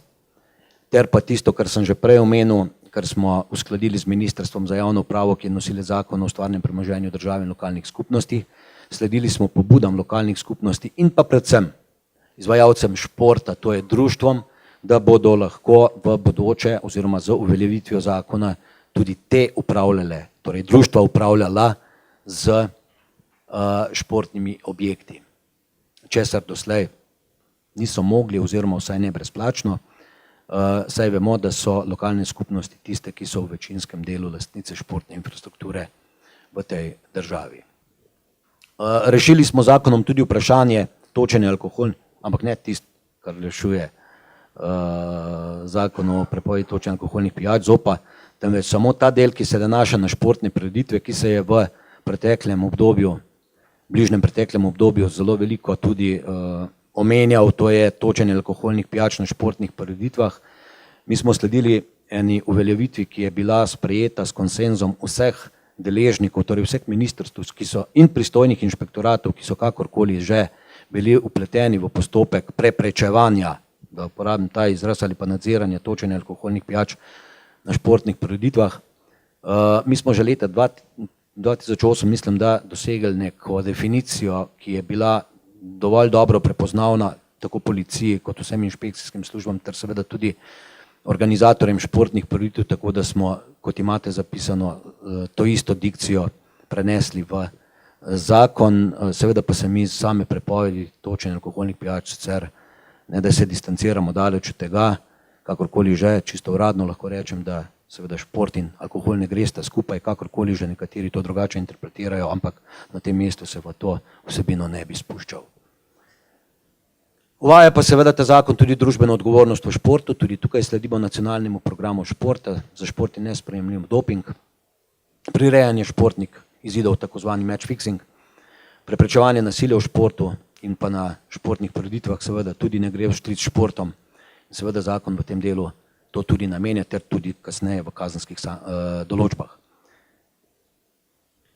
ter pa tisto, kar sem že prej omenil, kar smo uskladili z Ministrstvom za javno upravo, ki je nosilec zakona o stvarnem premoženju države in lokalnih skupnosti. Sledili smo pobudam lokalnih skupnosti in pa predvsem izvajalcem športa, to je društvom, da bodo lahko v bodoče oziroma z uveljavitvijo zakona tudi te upravljale, torej društva upravljala z športnimi objekti. Česar doslej niso mogli oziroma vsaj ne brezplačno, saj vemo, da so lokalne skupnosti tiste, ki so v večinskem delu lastnice športne infrastrukture v tej državi. Rešili smo zakonom tudi vprašanje točenja alkohol, ampak ne tisto, kar rešuje zakon o prepovedi točenja alkoholnih pijač zopa, temveč samo ta del, ki se nanaša na športne prireditve, ki se je v preteklem obdobju, bližnjem preteklem obdobju zelo veliko tudi omenjal, to je točenje alkoholnih pijač na športnih prireditvah. Mi smo sledili eni uveljavitvi, ki je bila sprejeta s konsenzom vseh deležnikov, torej vseh ministrstv, ki so in pristojnih inšpektoratov, ki so kakorkoli že bili upleteni v postopek preprečevanja, da uporabim ta izraz, ali pa nadziranja točenja alkoholnih pijač na športnih prireditvah. Mi smo že leta 2008, mislim, da dosegli neko definicijo, ki je bila dovolj dobro prepoznavna tako policiji kot vsem inšpekcijskim službam ter seveda tudi organizatorjem športnih prireditev, tako da smo, kot imate zapisano, to isto dikcijo prenesli v zakon. Seveda pa se mi same prepovedi točenja alkoholnih pijač sicer ne da se distanciramo daleč od tega, kakorkoli že, čisto uradno lahko rečem, da seveda šport in alkohol ne gresta skupaj, kakorkoli že nekateri to drugače interpretirajo, ampak na tem mestu se v to vsebino ne bi spuščal. Uvaja pa seveda ta zakon tudi družbeno odgovornost v športu, tudi tukaj sledimo nacionalnemu programu športa, za šport je nesprejemljiv doping, prirejanje športnih izidov, tako zvani match fixing, preprečevanje nasilja v športu in pa na športnih prireditvah seveda tudi ne gre v štrit športom. Seveda zakon v tem delu to tudi namenja, ter tudi kasneje v kazenskih določbah.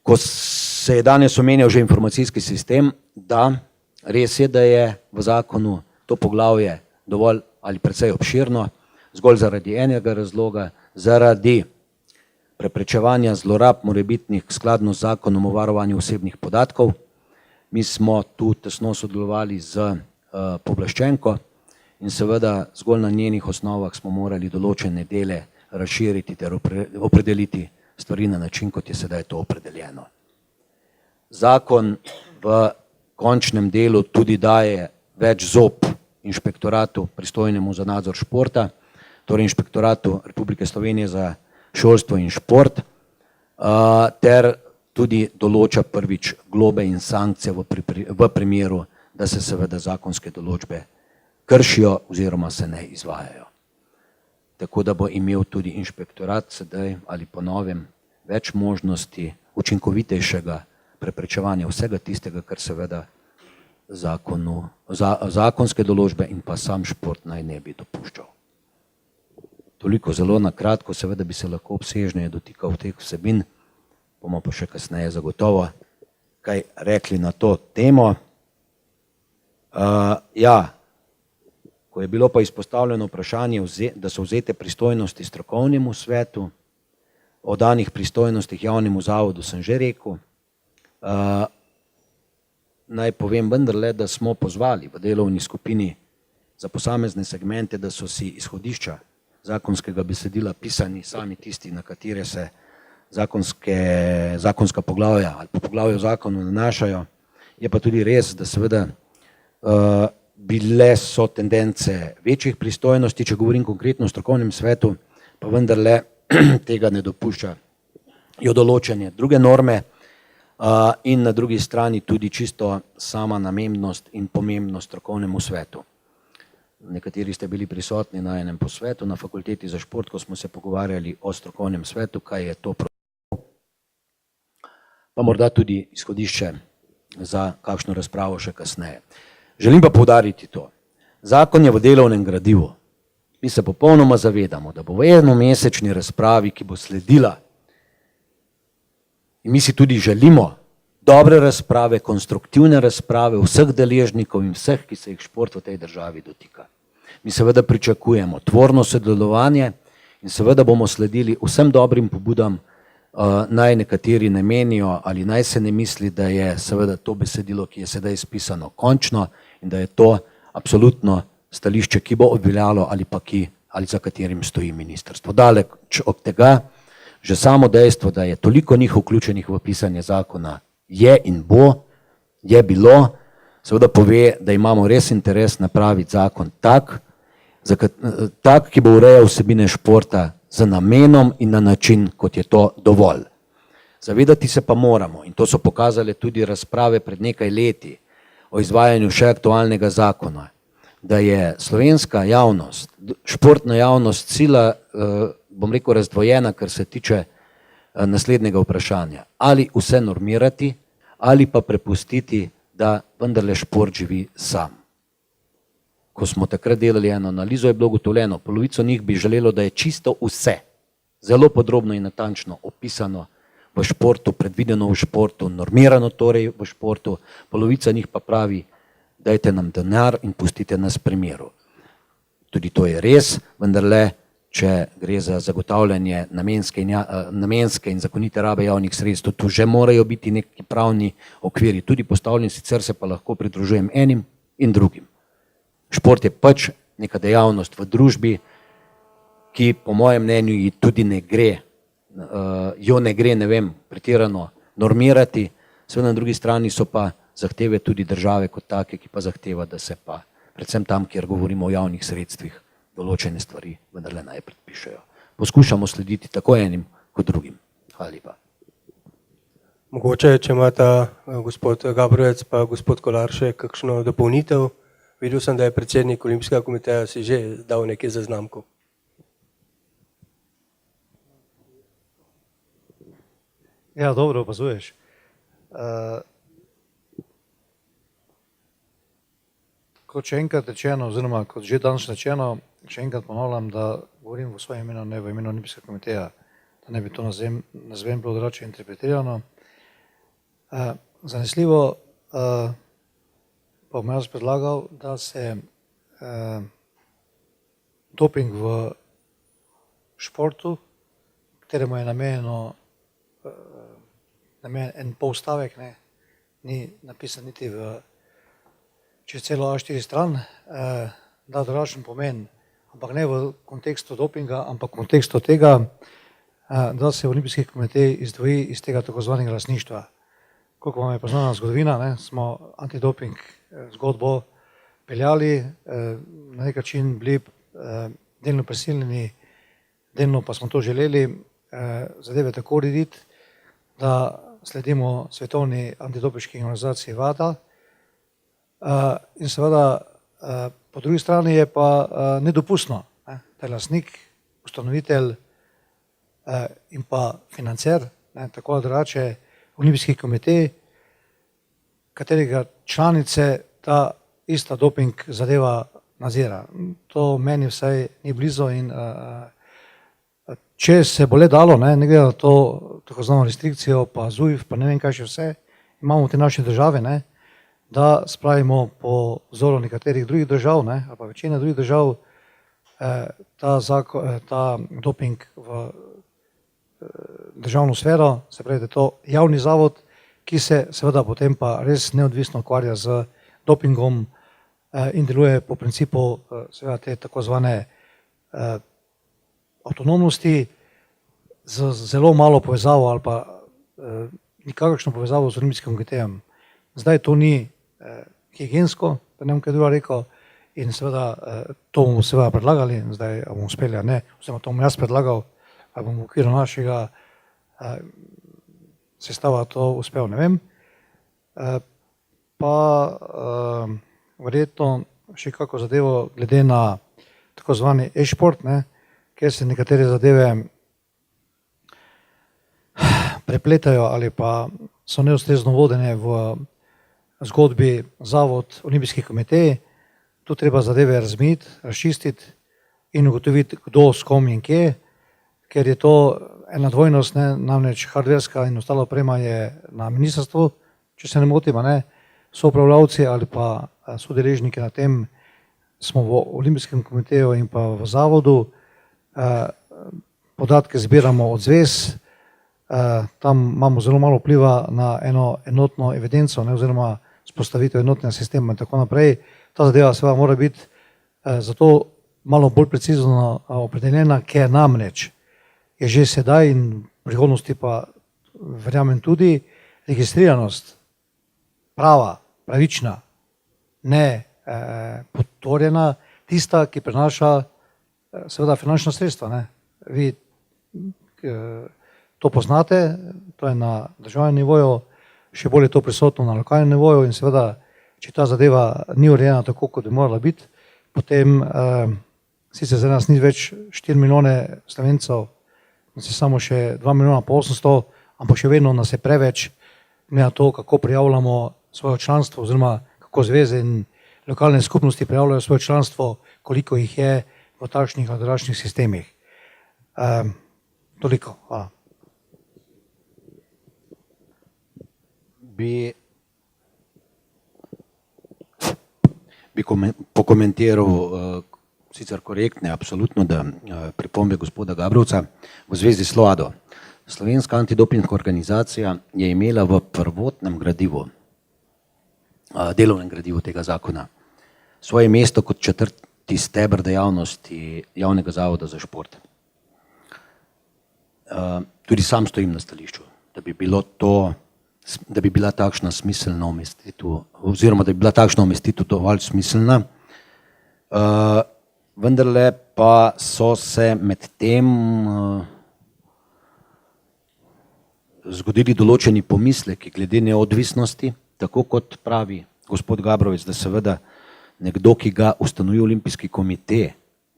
Ko se je danes omenjal že informacijski sistem, da res je, da je v zakonu to poglavje dovolj ali precej obširno, zgolj zaradi enega razloga, zaradi preprečevanja zlorab morebitnih skladno z zakonom o varovanju osebnih podatkov. Mi smo tu tesno sodelovali z pooblaščenko in seveda zgolj na njenih osnovah smo morali določene dele razširiti ter opredeliti stvari na način, kot je sedaj to opredeljeno. Zakon v končnem delu tudi daje več zob inšpektoratu pristojnemu za nadzor športa, torej Inšpektoratu Republike Slovenije za šolstvo in šport, ter tudi določa prvič globe in sankcije v primeru, da se seveda zakonske določbe kršijo oziroma se ne izvajajo. Tako da bo imel tudi inšpektorat sedaj ali po novem več možnosti učinkovitejšega preprečevanja vsega tistega, kar seveda zakonske določbe in pa sam šport naj ne bi dopuščal. Toliko zelo na kratko, seveda bi se lahko obsežneje dotikal teh vsebin, bomo pa še kasneje zagotovo kaj rekli na to temo. Ko je bilo pa izpostavljeno vprašanje, da so vzete pristojnosti strokovnemu svetu, o danih pristojnostih javnemu zavodu sem že rekel. Naj povem vendarle, da smo pozvali v delovni skupini za posamezne segmente, da so si izhodišča zakonskega besedila pisani sami tisti, na katere se zakonska poglavja ali pa poglavja v zakonu nanašajo. Je pa tudi res, da seveda bile so tendence večjih pristojnosti, če govorim konkretno o strokovnem svetu, pa vendarle tega ne dopuščajo določene druge norme in na drugi strani tudi čisto sama namembnost in pomembnost strokovnemu svetu. nekateri ste bili prisotni na enem posvetu na fakulteti za šport, ko smo se pogovarjali o strokovnem svetu, kaj je to pa morda tudi izhodišče za kakšno razpravo še kasneje. Želim pa poudariti to. Zakon je v delovnem gradivu. Mi se popolnoma zavedamo, da bo v enomesečni razpravi, ki bo sledila, in mi si tudi želimo dobre razprave, konstruktivne razprave vseh deležnikov in vseh, ki se jih šport v tej državi dotika. Mi seveda pričakujemo tvorno sodelovanje in seveda bomo sledili vsem dobrim pobudam, naj nekateri ne menijo ali naj se ne misli, da je seveda to besedilo, ki je sedaj spisano, končno in da je to absolutno stališče, ki bo obveljalo ali za katerim stoji ministrstvo. Daleč od tega, že samo dejstvo, da je toliko njih vključenih v pisanje zakona, je in je bilo, seveda pove, da imamo res interes napraviti zakon tak, ki bo urejal vsebine športa z namenom in na način, kot je to dovolj. Zavedati se pa moramo, in to so pokazale tudi razprave pred nekaj leti o izvajanju še aktualnega zakona, da je slovenska javnost, športna javnost sila, bom rekel, razdvojena, kar se tiče naslednjega vprašanja. Ali vse normirati, ali pa prepustiti, da vendarle šport živi sam. Ko smo takrat delali eno analizo, je bilo ugotovljeno, polovico njih bi želelo, da je čisto vse, zelo podrobno in natančno opisano v športu, predvideno v športu, normirano torej v športu, polovica njih pa pravi, dajte nam denar in pustite nas pri miru. Tudi to je res, vendarle, če gre za zagotavljanje namenske in zakonite rabe javnih sredstev, tu že morajo biti neki pravni okviri tudi postavljeni, sicer se pa lahko pridružujem enim in drugim. Šport je pač neka dejavnost v družbi, ki po mojem mnenju tudi ne gre, pretirano normirati, seveda na drugi strani so pa zahteve tudi države kot take, ki pa zahteva, da se pa predvsem tam, kjer govorimo o javnih sredstvih, določene stvari vendarle naj predpišejo. Poskušamo slediti tako enim kot drugim. Hvala lepa. Mogoče, če imata gospod Gabrovec pa gospod Kolar še kakšno dopolnitev. Videl sem, da je predsednik Olimpijskega komiteja si že dal nekaj zaznamkov. Ja, dobro opazuješ. Kot še enkrat rečeno, oziroma kot že danes rečeno, še enkrat ponavljam, da govorim v svojem imenu, ne v imenu Olimpijskega komiteja, da ne bi to nazvem bilo drugače interpretirano. Zanesljivo pa bom jaz predlagal, da se doping v športu, kateremu je namenjeno en pol stavek, ni napisan niti čez celo A4 stran, da drugačen pomen, ampak ne v kontekstu dopinga, ampak v kontekstu tega, da se Olimpijski komitej izdvoji iz tega tako zvanega lastništva. Koliko vam je poznana zgodovina, smo antidoping zgodbo peljali, na nek način bili delno prisiljeni, delno pa smo to želeli zadeve tako urediti, da sledimo svetovni antidopinški organizaciji WADA. In seveda po drugi strani je pa nedopustno, da je lastnik, ustanovitelj in pa financer, tako drugače Olimpijski komitej, katerega članice ta ista doping zadeva nadzira. To meni vsaj ni blizu in če se bo le dalo, ne glede na to tako znano restrikcijo, pa ZUJF, pa ne vem kaj še vse, imamo v tej naši državi, da spravimo po vzoru nekaterih drugih držav, ali pa večine drugih držav, ta doping v državno sfero, se pravi, da je to javni zavod, ki se seveda potem pa res neodvisno ukvarja z dopingom in deluje po principu seveda te tako zvane avtonomnosti z zelo malo povezavo ali pa nikakršno povezavo z Olimpijskim komitejem. Zdaj to ni higiensko, da ne bom kaj druga rekel, in seveda to bomo seveda predlagali, zdaj bomo uspeli, a ne, oziroma to bom jaz predlagal, ali bom v okviru našega sestava to uspel, ne vem. Pa verjetno še kako zadevo glede na tako zvani e-šport, kjer se nekatere zadeve prepletajo ali pa so neustrezno vodene v zgodbi Zavod Olimpijski komitej. Tu treba zadeve razmiti, razčistiti in ugotoviti, kdo s kom in kje, ker je to ena dvojnost, namreč hardverska in ostala oprema je na ministrstvu, če se ne motim, so upravljavci ali pa sodeležniki na tem, smo v Olimpijskem komiteju in pa v zavodu, podatke zbiramo od zvez, tam imamo zelo malo vpliva na eno enotno evidenco, oziroma spostavitev enotnega sistema in tako naprej. Ta zadeva seveda mora biti zato malo bolj precizno opredeljena, ker namreč je že sedaj in v prihodnosti pa verjamem tudi registriranost prava, pravična, ne podtorjena, tista, ki prinaša seveda finančna sredstva. Vi to poznate, to je na državnem nivoju, še bolj je to prisotno na lokalnem nivoju in seveda, če ta zadeva ni urejena tako, kot bi morala biti, potem sicer za nas ni več 4 milijone Slovencev, nas je samo še 2 milijona pa 800, ampak še vedno nas je preveč, glede na to, kako prijavljamo svoje članstvo oziroma kako zveze in lokalne skupnosti prijavljajo svoje članstvo, koliko jih je v takšnih ali drugačnih sistemih. Toliko, hvala. Bi pokomentiral sicer korektne, absolutno, da pripombe gospoda Gabrovca v zvezi s SLOADO. Slovenska antidopinška organizacija je imela v prvotnem gradivu, delovnem gradivu tega zakona, svoje mesto kot 4. steber dejavnosti javnega zavoda za šport. Tudi sam stojim na stališču, da bi bila takšna smiselna umestitev, oziroma da bi bila takšna umestitev dovolj smiselna. Vendarle pa so se med tem zgodili določeni pomisleki glede neodvisnosti, tako kot pravi gospod Gabrovec, da seveda nekdo, ki ga ustanovi Olimpijski komitej,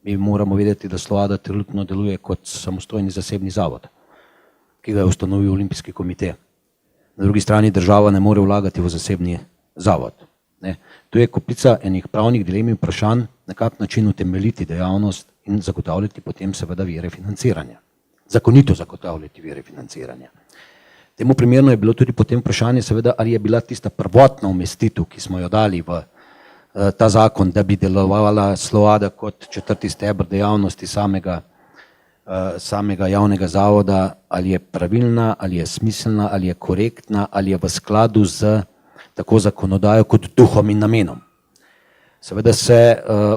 mi moramo vedeti, da SLOADA trenutno deluje kot samostojni zasebni zavod, ki ga je ustanovil Olimpijski komitej. Na drugi strani država ne more vlagati v zasebni zavod. Tu je kopica enih pravnih dilem in vprašanj, na kak način utemeljiti dejavnost in zagotavljati potem seveda vire financiranja. Zakonito zagotavljati vire financiranja. Temu primerno je bilo tudi potem vprašanje seveda, ali je bila tista prvotna umestitev, ki smo jo dali v ta zakon, da bi delovala SLOADA kot 4. steber dejavnosti samega javnega zavoda, ali je pravilna, ali je smiselna, ali je korektna, ali je v skladu z tako zakonodajo kot duhom in namenom. Seveda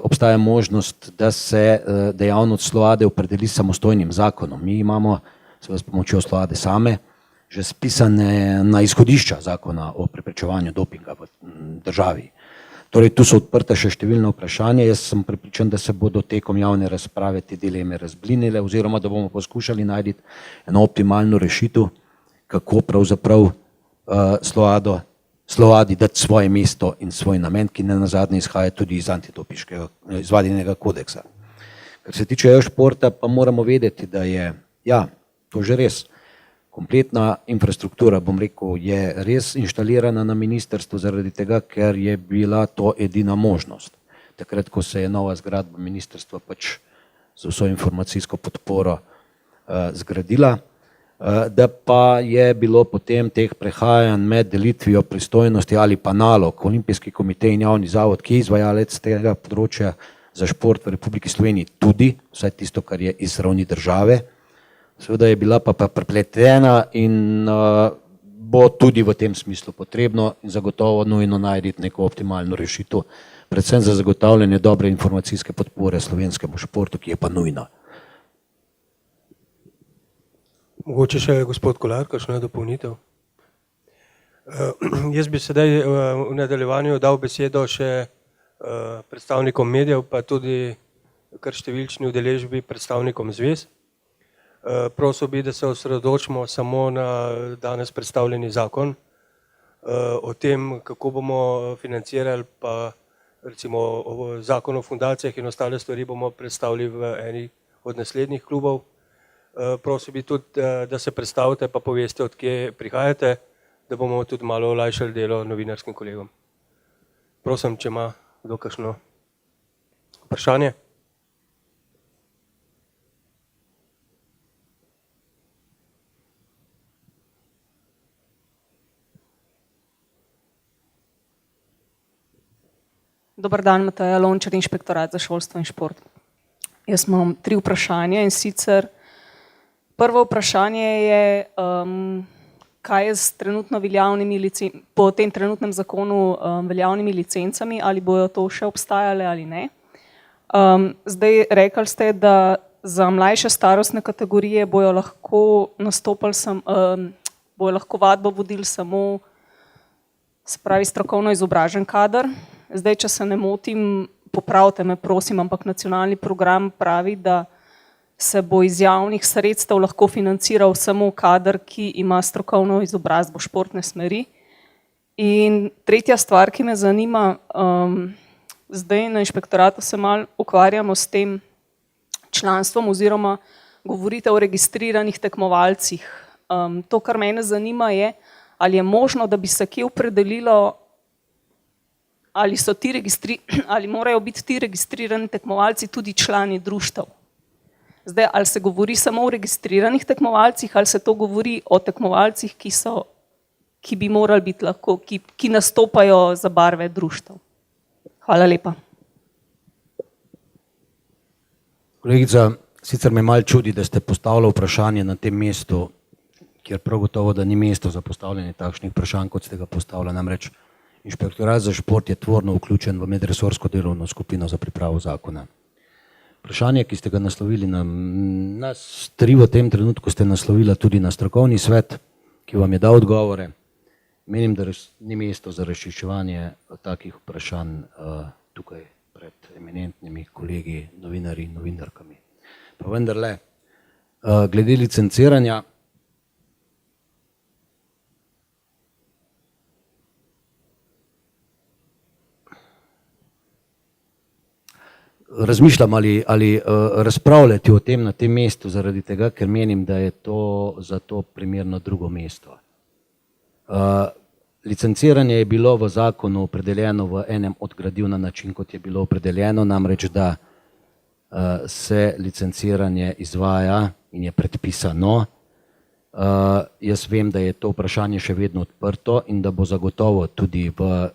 obstaja možnost, da se dejavnost SLOADE opredeli samostojnim zakonom. Mi imamo seveda s pomočjo SLOADE same že spisane na izhodišča zakona o preprečevanju dopinga v državi. Torej, tu so odprta še številna vprašanja. Jaz sem prepričan, da se bodo tekom javne razprave te dileme razblinile oziroma da bomo poskušali najti eno optimalno rešitev, kako pravzaprav SLOADI dati svoje mesto in svoj namen, ki nenazadnje izhaja tudi iz antidopinškega izvadjenega kodeksa. Kar se tiče e-športa, pa moramo vedeti, da je, to že res, kompletna infrastruktura, bom rekel, je res inštalirana na ministrstvu zaradi tega, ker je bila to edina možnost. Takrat, ko se je nova zgradba ministrstva pač z vso informacijsko podporo zgradila, da pa je bilo potem teh prehajanj med delitvijo pristojnosti ali pa nalog Olimpijski komitej in javni zavod, ki je izvajalec tega področja za šport v Republiki Sloveniji tudi, vsaj tisto, kar je iz ravni države, seveda je bila pa prepletena in bo tudi v tem smislu potrebno in zagotovo nujno najti neko optimalno rešitev, predvsem za zagotavljanje dobre informacijske podpore slovenskemu športu, ki je pa nujna. Mogoče še gospod Kolar, kakšna dopolnitev? Jaz bi sedaj v nadaljevanju dal besedo še predstavnikom medijev, pa tudi kar številčni udeležbi predstavnikom zvez. Prosil bi, da se osredotočimo samo na danes predstavljeni zakon, o tem, kako bomo financirali, pa recimo zakon o fundacijah in ostale stvari bomo predstavili v eni od naslednjih klubov. Prosim bi tudi, da se predstavite pa poveste, od kje prihajate, da bomo tudi malo olajšali delo novinarskim kolegom. Prosim, če ima kdo kakšno vprašanje. Dobar dan, Mateja Lončar, Inšpektorat za šolstvo in šport. Jaz imam 3 vprašanja, in sicer prvo vprašanje je, kaj je s trenutno veljavnimi po tem trenutnem zakonu veljavnimi licencami, ali bojo to še obstajale ali ne. Zdaj rekli ste, da za mlajše starostne kategorije bojo lahko nastopali, bojo lahko vadbo vodili samo, se pravi, strokovno izobražen kader. Zdaj, če se ne motim, popravite me prosim, ampak nacionalni program pravi, da se bo iz javnih sredstev lahko financiral samo kader, ki ima strokovno izobrazbo športne smeri. In tretja stvar, ki me zanima, zdaj na inšpektoratu se malo ukvarjamo s tem članstvom oziroma govorite o registriranih tekmovalcih. To, kar mene zanima, je, ali je možno, da bi se kje opredelilo, ali morajo biti ti registrirani tekmovalci tudi člani društev. Zdaj, ali se govori samo o registriranih tekmovalcih, ali se to govori o tekmovalcih, ki bi morali biti lahko, ki nastopajo za barve društev. Hvala lepa. Kolegica, sicer me malo čudi, da ste postavili vprašanje na tem mestu, kjer prav gotovo, da ni mesto za postavljanje takšnih vprašanj, kot ste ga postavili. Namreč Inšpektorat za šport je tvorno vključen v medresorsko delovno skupino za pripravo zakona. Vprašanje, ki ste ga naslovili na nas 3 v tem trenutku, ste naslovila tudi na strokovni svet, ki vam je dal odgovore. Menim, da ni mesto za razčiščevanje takih vprašanj tukaj pred eminentnimi kolegi, novinarji in novinarkami. Pa vendarle, glede licenciranja, razmišljam, ali razpravljati o tem na tem mestu, zaradi tega, ker menim, da je to za to primerno drugo mesto. Licenciranje je bilo v zakonu opredeljeno v enem od gradiv na način, kot je bilo opredeljeno, namreč, da se licenciranje izvaja in je predpisano. Jaz vem, da je to vprašanje še vedno odprto in da bo zagotovo tudi v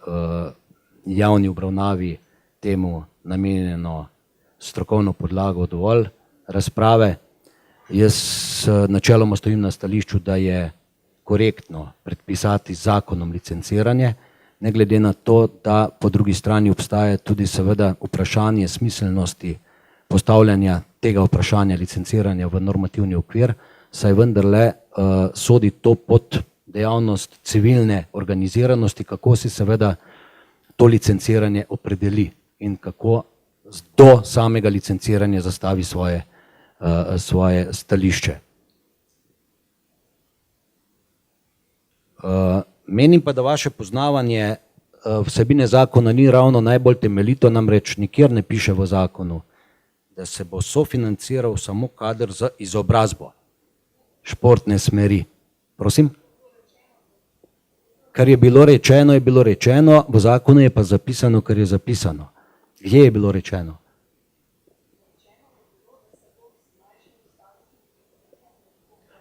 javni obravnavi temu namenjeno strokovno podlago dovolj razprave. Jaz načeloma stojim na stališču, da je korektno predpisati zakonom licenciranje, ne glede na to, da po drugi strani obstaja tudi seveda vprašanje smiselnosti postavljanja tega vprašanja licenciranja v normativni okvir, saj vendarle sodi to pod dejavnost civilne organiziranosti, kako si seveda to licenciranje opredeli in kako do samega licenciranja zastavi svoje stališče. Menim pa, da vaše poznavanje vsebine zakona ni ravno najbolj temeljito, namreč nikjer ne piše v zakonu, da se bo sofinanciral samo kader za izobrazbo športne smeri. Prosim? Kar je bilo rečeno, v zakonu je pa zapisano, kar je zapisano. Kje je bilo rečeno?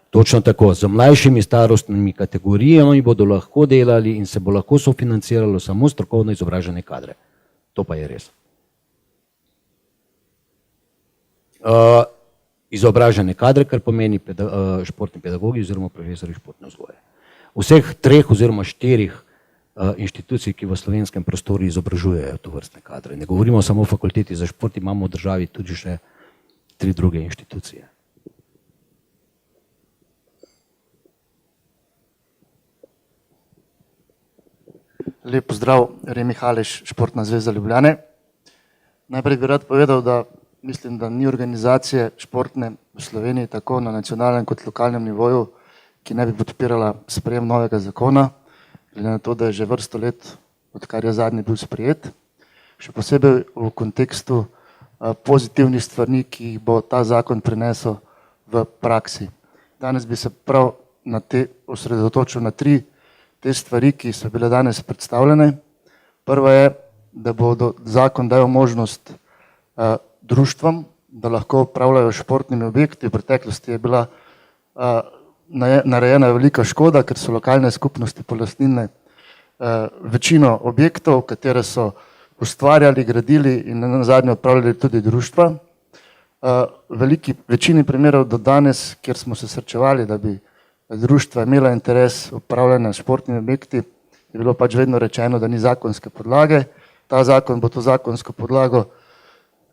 Točno tako, z mlajšimi starostnimi kategorijami bodo lahko delali in se bo lahko sofinanciralo samo strokovno izobražene kadre. To pa je res. Izobražene kadre, kar pomeni športni pedagogi oziroma profesori športne vzgoje. Vseh 3 oziroma 4 inštitucij, ki v slovenskem prostoru izobražujejo to vrstne kadre. Ne govorimo samo o fakulteti za šport, imamo v državi tudi še 3 druge inštitucije. Lep pozdrav, Remi Haleš, Športna zveza Ljubljane. Najprej bi rad povedal, da mislim, da ni organizacije športne v Sloveniji tako na nacionalnem kot lokalnem nivoju, ki ne bi podpirala sprejem novega zakona, glede na to, da je že vrsto let, odkar je zadnji bil sprejet. še posebej v kontekstu pozitivnih stvari, ki jih bo ta zakon prinesel v praksi. Danes bi se prav osredotočil na 3 te stvari, ki so bile danes predstavljene. Prva je, da bo zakon dal možnost društvom, da lahko upravljajo športnimi objekti. V preteklosti je bila narejena velika škoda, ker so lokalne skupnosti polastnine večino objektov, katere so ustvarjali, gradili in nazadnje upravljali tudi društva. Večini primerov do danes, kjer smo se srečevali, da bi društva imela interes upravljanja športnimi objekti, je bilo pač vedno rečeno, da ni zakonske podlage. Ta zakon bo to zakonsko podlago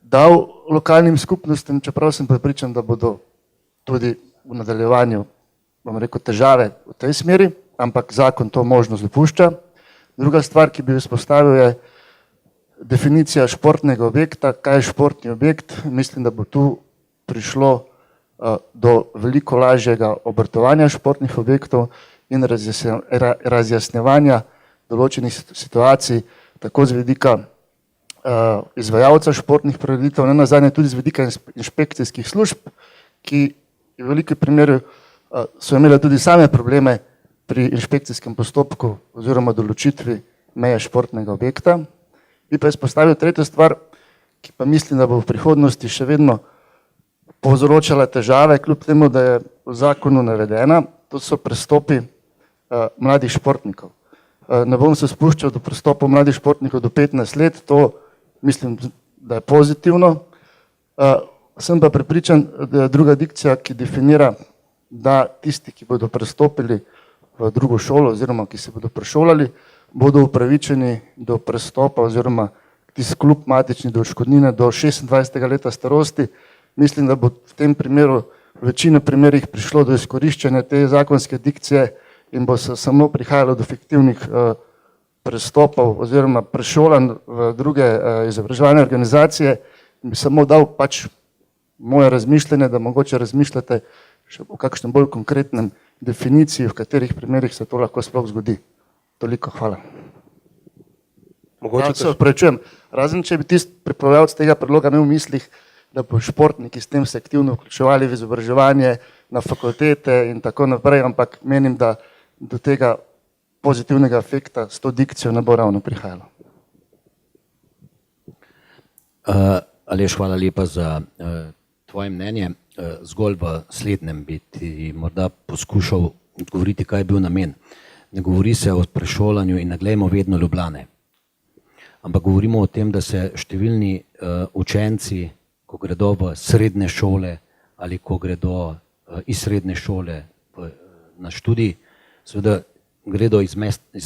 dal lokalnim skupnostim, čeprav sem prepričan, da bodo tudi v nadaljevanju, bom rekel, težave v tej smeri, ampak zakon to možnost dopušča. Druga stvar, ki bi jo izpostavil, je definicija športnega objekta. Kaj je športni objekt? Mislim, da bo tu prišlo do veliko lažjega obratovanja športnih objektov in razjasnjevanja določenih situacij, tako z vidika izvajalca športnih prireditev, ne nazadnje tudi z vidika inšpekcijskih služb, ki v veliko primerih so imele tudi same probleme pri inšpekcijskem postopku oziroma določitvi meje športnega objekta. Bi pa izpostavil tretjo stvar, ki pa mislim, da bo v prihodnosti še vedno povzročala težave, kljub temu, da je v zakonu navedena, to so prestopi mladih športnikov. Ne bom se spuščal do prestopov mladih športnikov do 15 let, to mislim, da je pozitivno. Sem pa prepričan, da je druga dikcija, ki definira, da tisti, ki bodo prestopili v drugo šolo oziroma ki se bodo prešolali, bodo upravičeni do prestopa oziroma tisti klub matični do odškodnine do 26. leta starosti. Mislim, da bo v tem primeru v večini primerih prišlo do izkoriščanja te zakonske dikcije in bo se samo prihajalo do fiktivnih prestopov oziroma prešolanj v druge izobraževalne organizacije. In bi samo dal pač moje razmišljanje, da mogoče razmišljate še o kakšnem bolj konkretnem definiciji, v katerih primerih se to lahko sploh zgodi. Toliko, hvala. Mogoče Se opravičujem, razen če bi tisti pripravljalec tega predloga imel v mislih, da bo športniki s tem se aktivno vključevali v izobraževanje na fakultete in tako naprej, ampak menim, da do tega pozitivnega efekta s to dikcijo ne bo ravno prihajalo. Aleš, hvala lepa za tvoje mnenje. Zgolj v slednjem bi ti morda poskušal odgovoriti, kaj je bil namen. Ne govori se o prešolanju in ne glejmo vedno Ljubljane, ampak govorimo o tem, da se številni učenci, ko gredo v srednje šole ali ko gredo iz srednje šole na študij, seveda gredo iz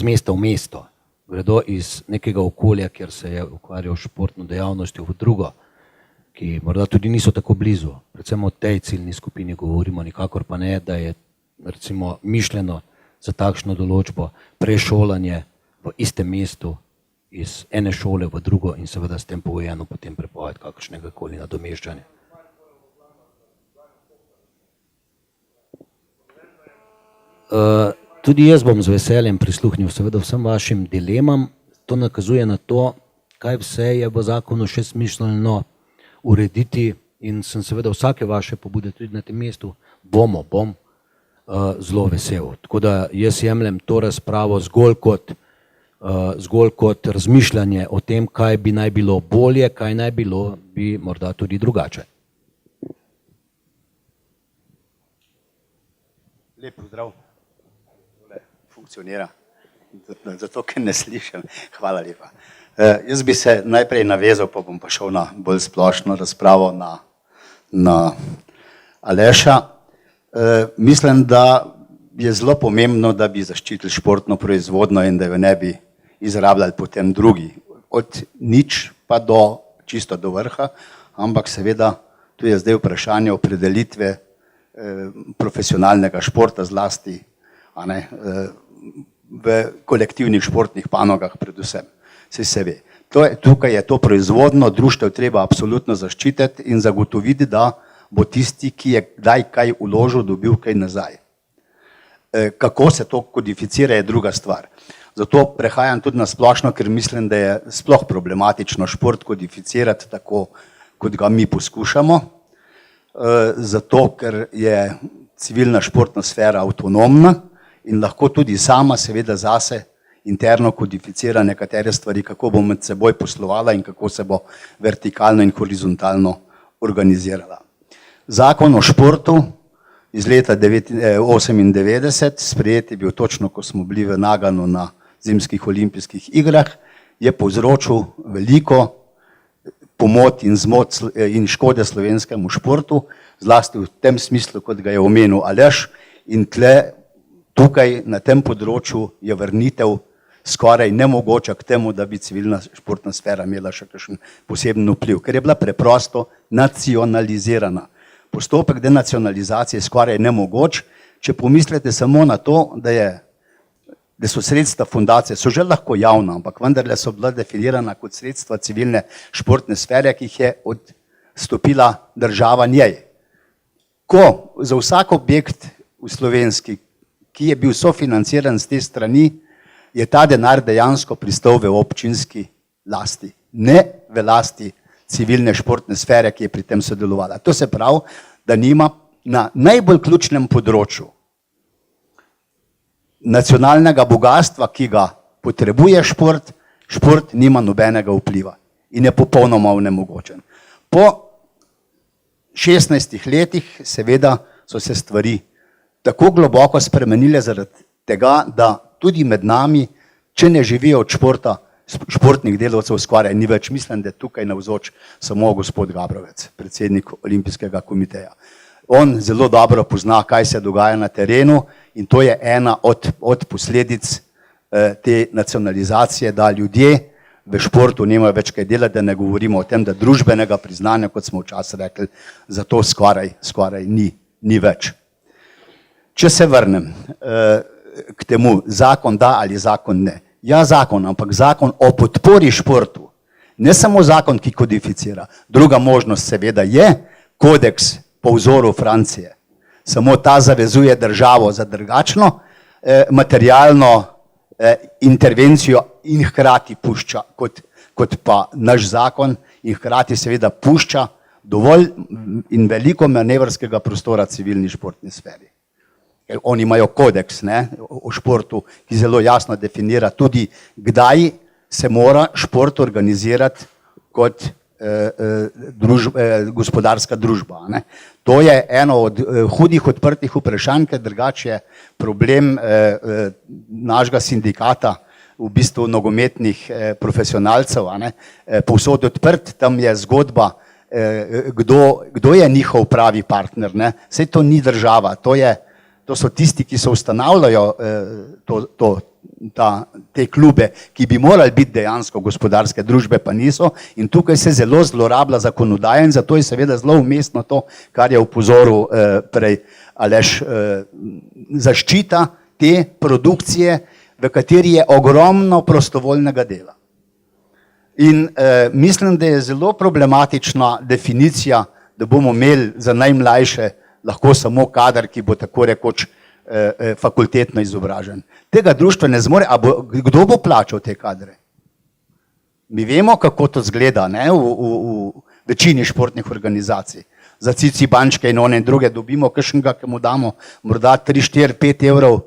mesta v mesto, gredo iz nekega okolja, kjer se je ukvarjal športno dejavnostjo, v drugo, ki morda tudi niso tako blizu. Predvsem o tej ciljni skupini govorimo, nikakor pa ne, da je recimo mišljeno za takšno določbo prešolanje v istem mestu iz ene šole v drugo in seveda s tem pogojeno potem prepoved kakršnega koli nadomeščanja. Tudi jaz bom z veseljem prisluhnil seveda vsem vašim dilemam. To nakazuje na to, kaj vse je v zakonu še smiselno urediti in sem seveda vsake vaše pobude tudi na tem mestu bom zelo vesel. Tako da jaz jemljem to razpravo zgolj kot razmišljanje o tem, kaj bi naj bilo bolje, kaj naj bilo bi morda tudi drugače. Lep pozdrav. Funkcionira, zato ker ne slišim. Hvala lepa. Jaz bi se najprej navezal, pa bom pa šel na bolj splošno razpravo na Aleša. Mislim, da je zelo pomembno, da bi zaščitili športno proizvodnjo in da jo ne bi izrabljali potem drugi. Od nič pa do čisto do vrha, ampak seveda tu je zdaj vprašanje opredelitve profesionalnega športa zlasti v kolektivnih športnih panogah predvsem. Saj se ve. Tukaj je to proizvodno, društev treba absolutno zaščititi in zagotoviti, da bo tisti, ki je kdaj kaj vložil, dobil kaj nazaj. Kako se to kodificira, je druga stvar. Zato prehajam tudi na splošno, ker mislim, da je sploh problematično šport kodificirati tako, kot ga mi poskušamo. Zato, ker je civilna športna sfera avtonomna in lahko tudi sama seveda zase interno kodificira nekatere stvari, kako bo med seboj poslovala in kako se bo vertikalno in horizontalno organizirala. Zakon o športu iz leta 1998, sprejet je bil točno, ko smo bili v Naganu na zimskih olimpijskih igrah, je povzročil veliko pomot in zmot in škode slovenskemu športu, zlasti v tem smislu, kot ga je omenil Aleš, in tukaj na tem področju je vrnitev skoraj nemogoča k temu, da bi civilna športna sfera imela še kakšen poseben vpliv, ker je bila preprosto nacionalizirana. Postopek denacionalizacije je skoraj nemogoč, če pomislite samo na to, da so sredstva fundacije, so že lahko javna, ampak vendarle so bila definirana kot sredstva civilne športne sfere, ki jih je odstopila država njej. Ko za vsak objekt v slovenski, ki je bil sofinanciran z te strani, je ta denar dejansko pristal v občinski lasti, ne v lasti civilne športne sfere, ki je pri tem sodelovala. To se pravi, da nima na najbolj ključnem področju nacionalnega bogatstva, ki ga potrebuje šport, šport nima nobenega vpliva in je popolnoma onemogočen. Po 16 letih seveda so se stvari tako globoko spremenile zaradi tega, da tudi med nami, če ne živijo od športa, športnih delavcev skoraj ni več. Mislim, da je tukaj navzoč samo gospod Gabrovec, predsednik Olimpijskega komiteja. On zelo dobro pozna, kaj se dogaja na terenu in to je ena od posledic te nacionalizacije, da ljudje v športu nimajo več kaj delati, da ne govorimo o tem, da družbenega priznanja, kot smo včasih rekli, za to skoraj ni več. Če se vrnem k temu, zakon da ali zakon ne. Ja, zakon, ampak zakon o podpori športu. Ne samo zakon, ki kodificira. Druga možnost seveda je kodeks po vzoru Francije. Samo ta zavezuje državo za drugačno materialno intervencijo in hkrati pušča, kot pa naš zakon, in hkrati seveda pušča dovolj in veliko manevrskega prostora civilni športni sferi. Oni imajo kodeks o športu, ki zelo jasno definira tudi, kdaj se mora šport organizirati kot gospodarska družba. To je eno od hudih odprtih vprašanj, ker drugače je problem našega sindikata, v bistvu nogometnih profesionalcev, povsod odprt, tam je zgodba, kdo je njihov pravi partner. Saj to ni država, to so tisti, ki so ustanavljajo te klube, ki bi morali biti dejansko gospodarske družbe, pa niso, in tukaj se zelo zlorablja zakonodaja in zato je seveda zelo umestno to, kar je upozoril prej Aleš, zaščita te produkcije, v kateri je ogromno prostovoljnega dela. In mislim, da je zelo problematična definicija, da bomo imeli za najmlajše lahko samo kader, ki bo tako rekoč fakultetno izobražen. Tega društva ne zmore, a kdo bo plačal te kadre? Mi vemo, kako to zgleda v večini športnih organizacij. Za cici bančke in one druge dobimo kakšnega, ki mu damo morda 3, 4, 5 evrov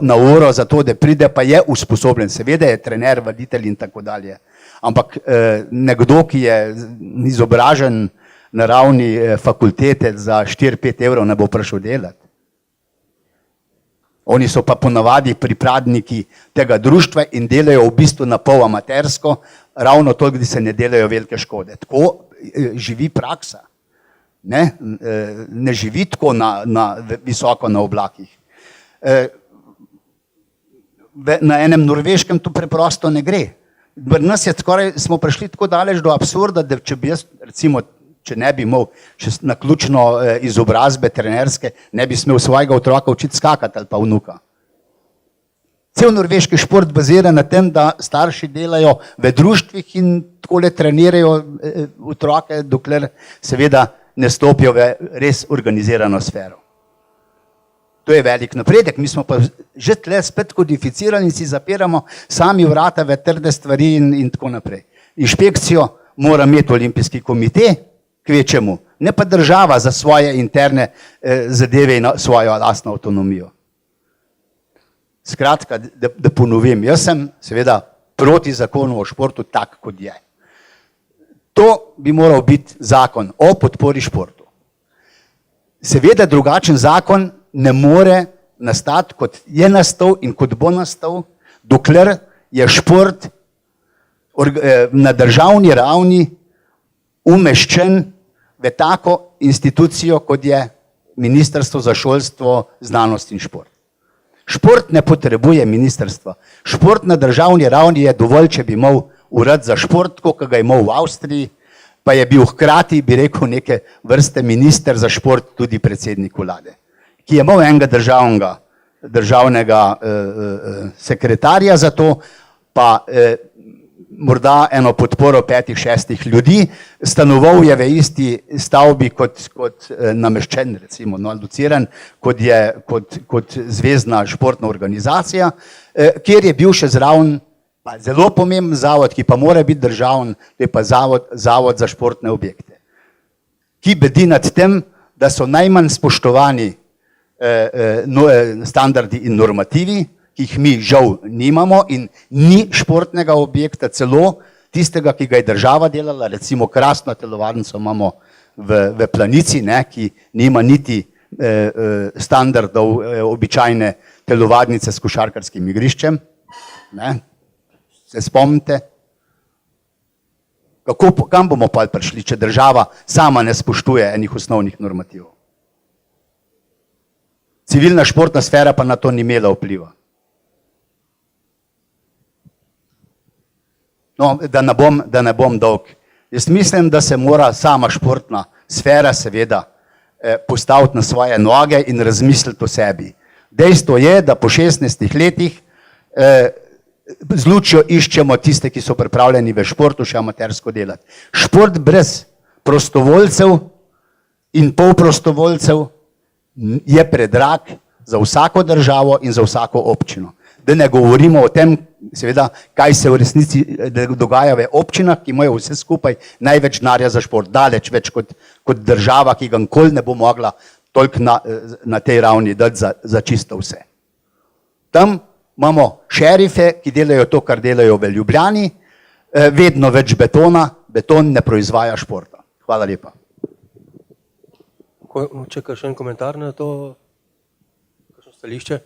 na uro za to, da pride, pa je usposobljen. Seveda je trener, voditelj in tako dalje. Ampak nekdo, ki je izobražen na ravni fakultete za 4-5 evrov ne bo prišel delati. Oni so pa ponavadi pripadniki tega društva in delajo v bistvu na pol amatersko, ravno toliko, da se ne delajo velike škode. Tako živi praksa. Ne živi tako visoko na oblakih. Na enem Norveškem to preprosto ne gre. Nas je skoraj, smo prišli tako daleč do absurda, da če bi jaz, recimo, če ne bi imel na ključno izobrazbe trenerske, ne bi smel svojega otroka učiti skakati ali pa vnuka. Cel norveški šport bazira na tem, da starši delajo v društvih in takole trenirajo otroke, dokler seveda ne stopijo v res organizirano sfero. To je velik napredek, mi smo pa že tle spet kodificirali in si zapiramo sami vrata v trde stvari in tako naprej. Inšpekcijo mora imeti olimpijski komite, kvečemu, ne pa država za svoje interne zadeve in svojo lastno avtonomijo. Skratka, da ponovim, jaz sem seveda proti zakonu o športu tak, kot je. To bi moral biti zakon o podpori športu. Seveda drugačen zakon ne more nastati, kot je nastal in kot bo nastal, dokler je šport na državni ravni umeščen v tako institucijo, kot je Ministrstvo za šolstvo, znanost in šport. Šport ne potrebuje ministrstva. Šport na državni ravni je dovolj, če bi imel urad za šport, kot ga je imel v Avstriji, pa je bil hkrati, bi rekel, neke vrste minister za šport tudi predsednik vlade, ki je imel enega državnega sekretarja za to, pa morda eno podporo 5-6 ljudi, stanoval je v isti stavbi kot nameščen, recimo, lociran, kot zvezna športna organizacija, kjer je bil še zraven zelo pomemben zavod, ki pa mora biti državen, to je pa zavod za športne objekte, ki bedi nad tem, da so najmanj spoštovani standardi in normativi, ki jih mi žal nimamo in ni športnega objekta, celo tistega, ki ga je država delala, recimo krasno telovadnico imamo v Planici, ki nima niti standardov običajne telovadnice s košarkarskim igriščem. Se spomnite? Kam bomo pa prišli, če država sama ne spoštuje enih osnovnih normativov? Civilna športna sfera pa na to ni imela vpliva. No, da ne bom dolg. Jaz mislim, da se mora sama športna sfera seveda postaviti na svoje noge in razmisliti o sebi. Dejstvo je, da po 16 letih z lučjo iščemo tiste, ki so pripravljeni v športu še amatersko delati. Šport brez prostovoljcev in polprostovoljcev je predrag za vsako državo in za vsako občino. Da ne govorimo o tem, seveda, kaj se v resnici dogaja v občinah, ki imajo vse skupaj največ denarja za šport, daleč več kot država, ki ga nikoli ne bo mogla toliko na tej ravni dati za čisto vse. Tam imamo šerife, ki delajo to, kar delajo v Ljubljani, vedno več betona, beton ne proizvaja športa. Hvala lepa. Če kakšen komentar na to, kakšno stališče?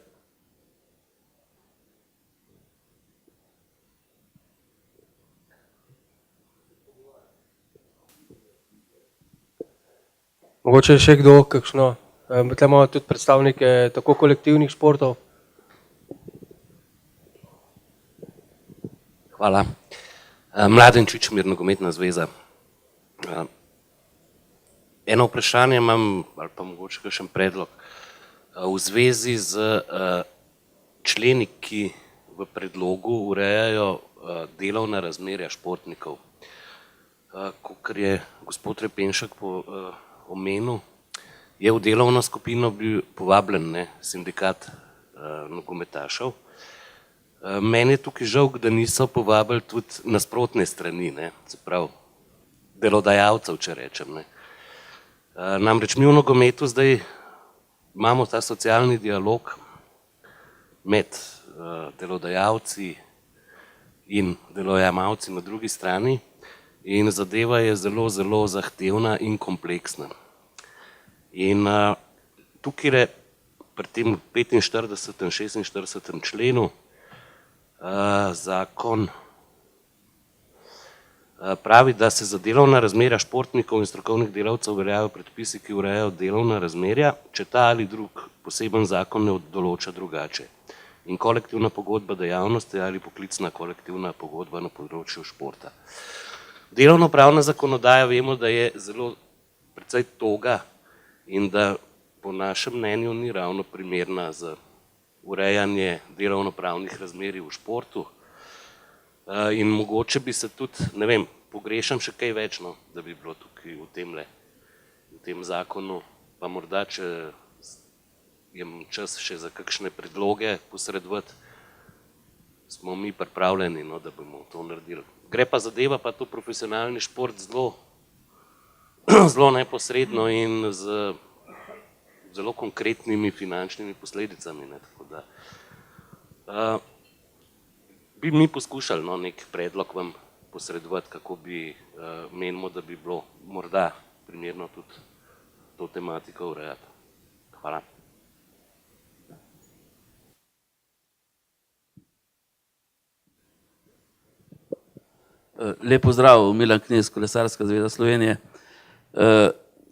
Mogoče še kdo, kakšno, tukaj imamo tudi predstavnike tako kolektivnih športov. Hvala. Mladen Čičmir, Nogometna zveza. Eno vprašanje imam, ali pa mogoče kakšen predlog, v zvezi z členi, ki v predlogu urejajo delovna razmerja športnikov. Kakor je gospod Repenšek omenil, je v delovno skupino bil povabljen sindikat nogometašev. Meni je tukaj žal, da niso povabili tudi nasprotne strani, se pravi delodajalcev, če rečem. Namreč mi v nogometu zdaj imamo ta socialni dialog med delodajalci in delojemalci na drugi strani in zadeva je zelo, zelo zahtevna in kompleksna. In tukaj je pri tem 45. in 46. členu zakon pravi, da se za delovna razmerja športnikov in strokovnih delavcev veljajo predpisi, ki urejajo delovna razmerja, če ta ali drug poseben zakon ne določa drugače. In kolektivna pogodba dejavnosti ali poklicna kolektivna pogodba na področju športa. Delovnopravna zakonodaja vemo, da je zelo precej toga in da po našem mnenju ni ravno primerna za urejanje delovnopravnih razmerij v športu. In mogoče bi se tudi, ne vem, pogrešam še kaj več, da bi bilo tukaj v tem zakonu, pa morda, če je čas še za kakšne predloge posredovati, smo mi pripravljeni, no, da bomo to naredili. Gre pa zadeva pa to profesionalni šport zelo neposredno in z zelo konkretnimi finančnimi posledicami. Ne, tako da, bi mi poskušali nek predlog vam posredovati, kako bi menimo, da bi bilo morda primerno tudi to tematiko urejati. Hvala. Lep pozdrav, Milan Knez, Kolesarska zveza Slovenije.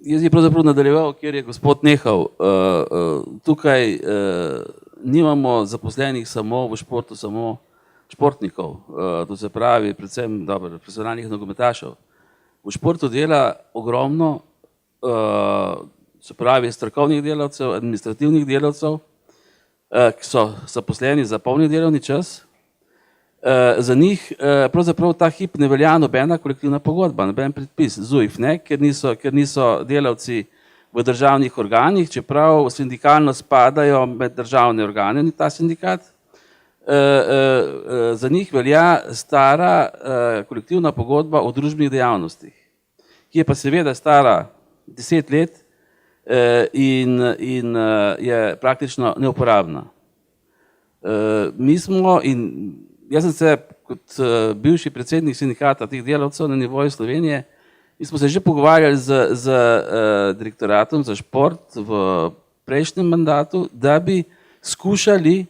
Jaz bi pravzaprav nadaljeval, kjer je gospod nehal. Tukaj nimamo zaposlenih samo v športu, samo športnikov, to se pravi predvsem profesionalnih nogometašev. V športu dela ogromno, se pravi strokovnih delavcev, administrativnih delavcev, ki so zaposleni za polni delovni čas. Za njih pravzaprav ta hip ne velja nobena kolektivna pogodba, noben predpis, ZUJF, ker niso delavci v državnih organih, čeprav sindikalno spadajo med državne organe, ni ta sindikat. Za njih velja stara kolektivna pogodba o družbenih dejavnostih, ki je pa seveda stara 10 let in je praktično neuporabna. Mi smo jaz sem se kot bivši predsednik sindikata teh delavcev na nivoju Slovenije, mi smo se že pogovarjali z direktoratom za šport v prejšnjem mandatu, da bi skušali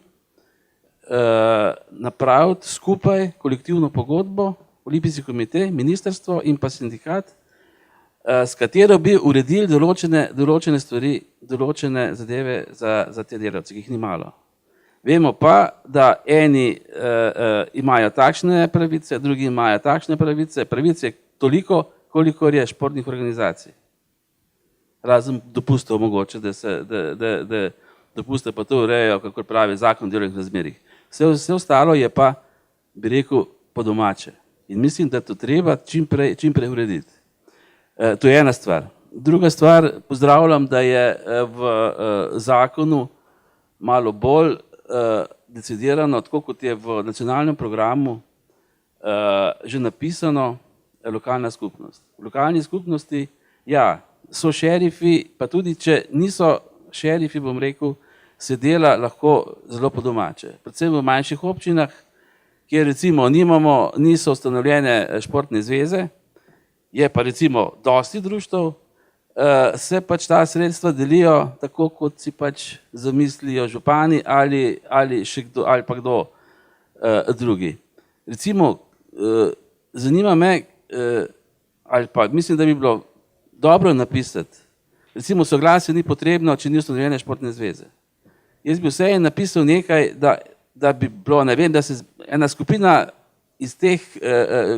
napraviti skupaj kolektivno pogodbo, Olimpijski komite, ministrstvo in pa sindikat, s katero bi uredili določene stvari, določene zadeve za te delavce, ki jih ni malo. Vemo pa, da eni imajo takšne pravice, drugi imajo takšne pravice, pravice toliko, kolikor je športnih organizacij. Razen dopustov mogoče, da dopuste pa to urejajo, kako pravi zakon o delovnih razmerjih. Vse ostalo je pa, bi rekel, po domače. In mislim, da to treba čim prej urediti. To je ena stvar. Druga stvar, pozdravljam, da je v zakonu malo bolj decidirano, tako kot je v nacionalnem programu že napisano, lokalna skupnost. V lokalni skupnosti, ja, so šerifi, pa tudi če niso šerifi, bom rekel, se dela lahko zelo po domače. Predvsem v manjših občinah, kjer recimo niso ustanovljene športne zveze, je pa recimo dosti društev, se pač ta sredstva delijo tako, kot si pač zamislijo župani ali pa kdo drugi. Recimo, zanima me, ali pa mislim, da bi bilo dobro napisati, recimo soglasje ni potrebno, če ni ustanovljene športne zveze. Jaz bi vseeno napisal nekaj, da bi bilo, ne vem, da se ena skupina iz teh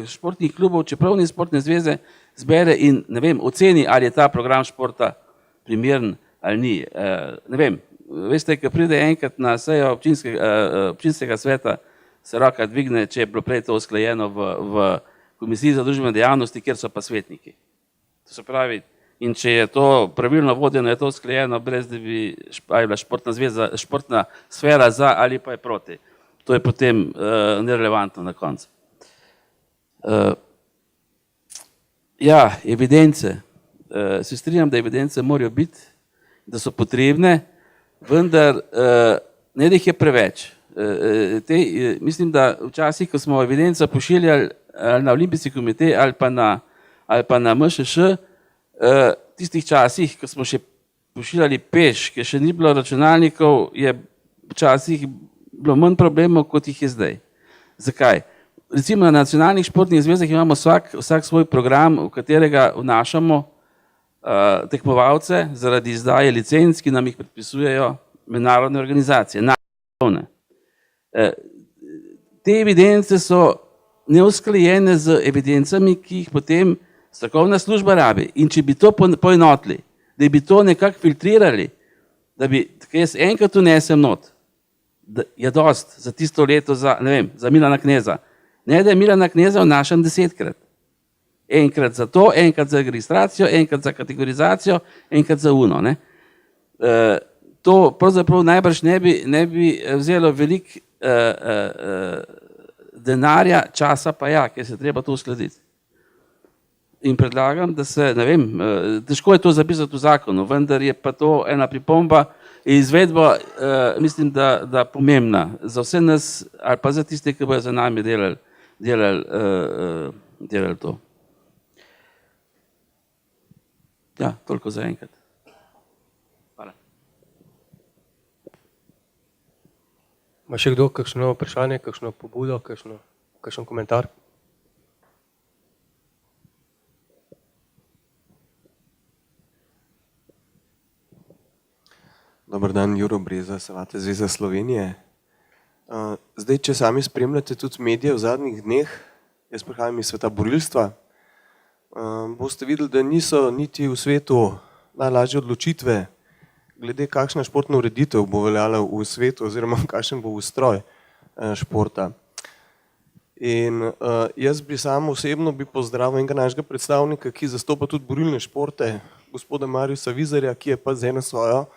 športnih klubov, čeprav ni športne zveze, zbere in, ne vem, oceni, ali je ta program športa primeren ali ni. Ne vem, veste, ko pride enkrat na sejo občinskega sveta, se roka dvigne, če je bilo prej to usklajeno v komisiji za družbene dejavnosti, kjer so pa svetniki. To se pravi, in če je to pravilno vodeno, je to usklajeno, brez da bi bila športna zveza, športna sfera za ali pa je proti. To je potem nerelevantno na koncu. Ja, evidence. Se strinjam, da evidence morajo biti, da so potrebne, vendar ne da jih je preveč. Mislim, da včasih, ko smo evidenco pošiljali na Olimpijski komite ali pa na MŠŠ, tistih časih, ko smo še pošiljali peš, ker še ni bilo računalnikov, je včasih bilo manj problemov, kot jih je zdaj. Zakaj? Recimo na nacionalnih športnih zvezah imamo vsak svoj program, v katerega vnašamo tekmovalce zaradi izdaje licenc, ki nam jih predpisujejo mednarodne organizacije. Te evidence so neusklajene z evidencami, ki jih potem strokovna služba rabi. In če bi to poenotili, da bi to nekako filtrirali, da bi, jaz enkrat vnesem not, da je dost za tisto leto za Milana Kneza. Ne, da je Milana Kneza vnašam 10-krat. Enkrat za to, enkrat za registracijo, enkrat za kategorizacijo, enkrat za UNO. to pravzaprav najbrž ne bi vzelo veliko denarja, časa pa ja, ker se treba to uskladiti. In predlagam, da se, ne vem, težko je to zapisati v zakonu, vendar je pa to ena pripomba in izvedba, mislim, da pomembna za vse nas ali pa za tiste, ki bodo za nami delali to. Ja, toliko za enkrat. Hvala. Ma še kdo kakšno vprašanje, kakšno pobudo, kakšen komentar? Dobar dan, Juro Breza, Savate Zveza Slovenije. Zdaj, če sami spremljate tudi medije v zadnjih dneh, jaz prihajam iz sveta borilstva, boste videli, da niso niti v svetu najlažje odločitve, glede kakšna športna ureditev bo veljala v svetu oziroma kakšen bo ustroj športa. In jaz bi sam osebno pozdravil enega našega predstavnika, ki zastopa tudi borilne športe, gospoda Mariusa Vizarja, ki je pa z eno svojo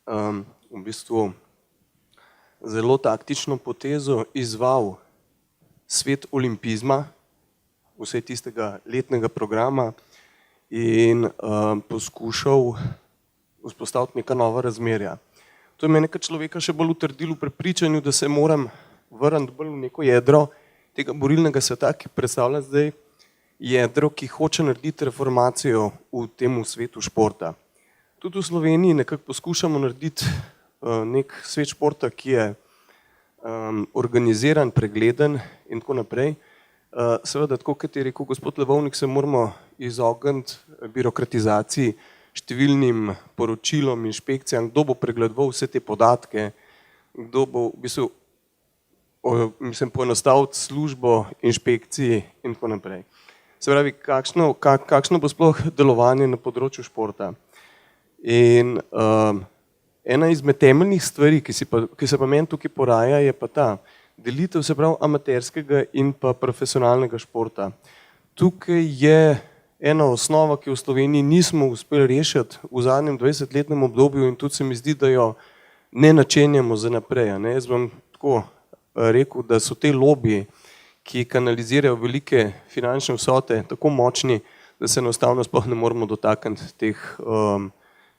v bistvu zelo taktično potezo izval svet olimpizma, vse tistega letnega programa in poskušal vzpostaviti neka nova razmerja. To je mene kot človeka še bolj utrdilo v prepričanju, da se moram vrniti bolj v neko jedro tega borilnega sveta, ki predstavlja zdaj jedro, ki hoče narediti reformacijo v tem svetu športa. Tudi v Sloveniji nekako poskušamo narediti nek svet športa, ki je organiziran, pregleden in tako naprej. Seveda, tako kot je rekel gospod Levovnik, se moramo izogniti birokratizaciji, številnim poročilom, inšpekcijam, kdo bo pregledoval vse te podatke, kdo bo v bistvu poenostaviti službo inšpekciji in tako naprej. Se pravi, kakšno bo sploh delovanje na področju športa. In ena izmed temeljnih stvari, ki se pa meni tukaj poraja, je pa ta delitev, se pravi, amaterskega in pa profesionalnega športa. Tukaj je ena osnova, ki v Sloveniji nismo uspeli rešiti v zadnjem 20-letnem obdobju in tudi se mi zdi, da jo ne načenjamo za naprej. Jaz bom tako rekel, da so te lobiji, ki kanalizirajo velike finančne vsote, tako močni, da se enostavno sploh ne moremo dotakniti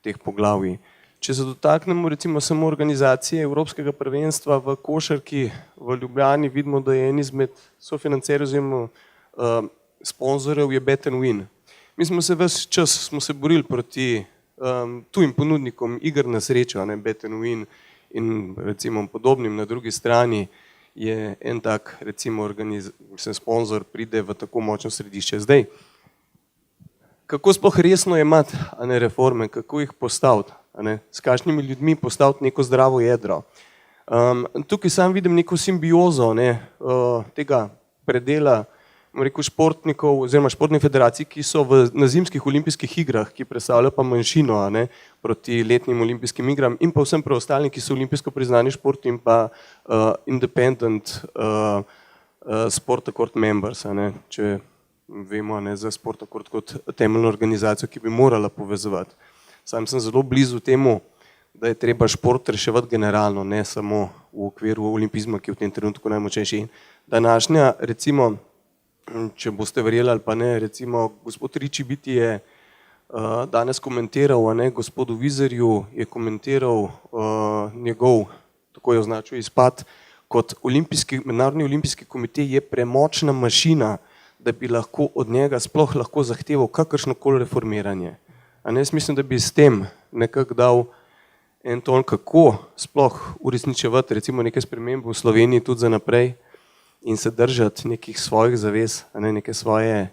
teh poglavij. Če se dotaknemo recimo samo organizacije Evropskega prvenstva v košarki v Ljubljani, vidimo, da je en izmed sofinancerjev oziroma sponzorjev je Bet and Win. Mi smo se ves čas borili proti tujim ponudnikom iger na srečo, Bet and Win in recimo podobnim. Na drugi strani je en tak recimo sponzor pride v tako močno središče. Zdaj, kako sploh resno imati reforme, kako jih postaviti, s kakšnimi ljudmi postaviti neko zdravo jedro. Tukaj sam vidim neko simbiozo tega predela športnikov oziroma športnih federacij, ki so na zimskih olimpijskih igrah, ki predstavljajo pa manjšino proti letnim olimpijskim igram in pa vsem preostalim, ki so olimpijsko priznani športi in pa independent sport accord members, če vemo za Sport Accord kot temeljno organizacijo, ki bi morala povezovati. Sam sem zelo blizu temu, da je treba šport reševati generalno, ne samo v okviru olimpizma, ki je v tem trenutku najmočnejši. Današnja, recimo, če boste verjeli ali pa ne, recimo gospod Riči Biti je danes komentiral, gospodu Vizarju je komentiral njegov, tako je označil izpad, kot Mednarodni olimpijski komitej je premočna mašina, da bi lahko od njega sploh lahko zahteval kakršnokoli reformiranje. Jaz mislim, da bi s tem nekako dal en ton, kako sploh uresničevati recimo neke spremembe v Sloveniji tudi za naprej in se držati nekih svojih zavez, neke svoje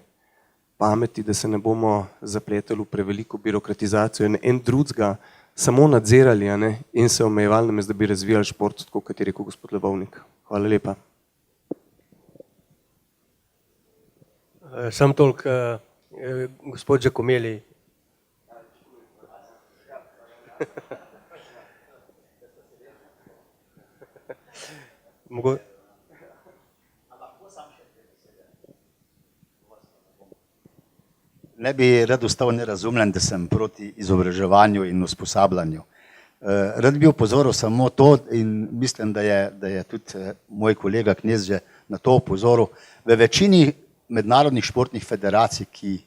pameti, da se ne bomo zapletali v preveliko birokratizacijo in en drugega samo nadzirali in se omejevali, namesto da bi razvijali šport, tako kot je rekel gospod Levovnik. Hvala lepa. Sam toliko, gospod Giacomelli. Ne bi rad ostal nerazumljen, da sem proti izobraževanju in usposabljanju. Rad bi opozoril samo to in mislim, da je tudi moj kolega Knez že na to opozoril. V večini mednarodnih športnih federacij, ki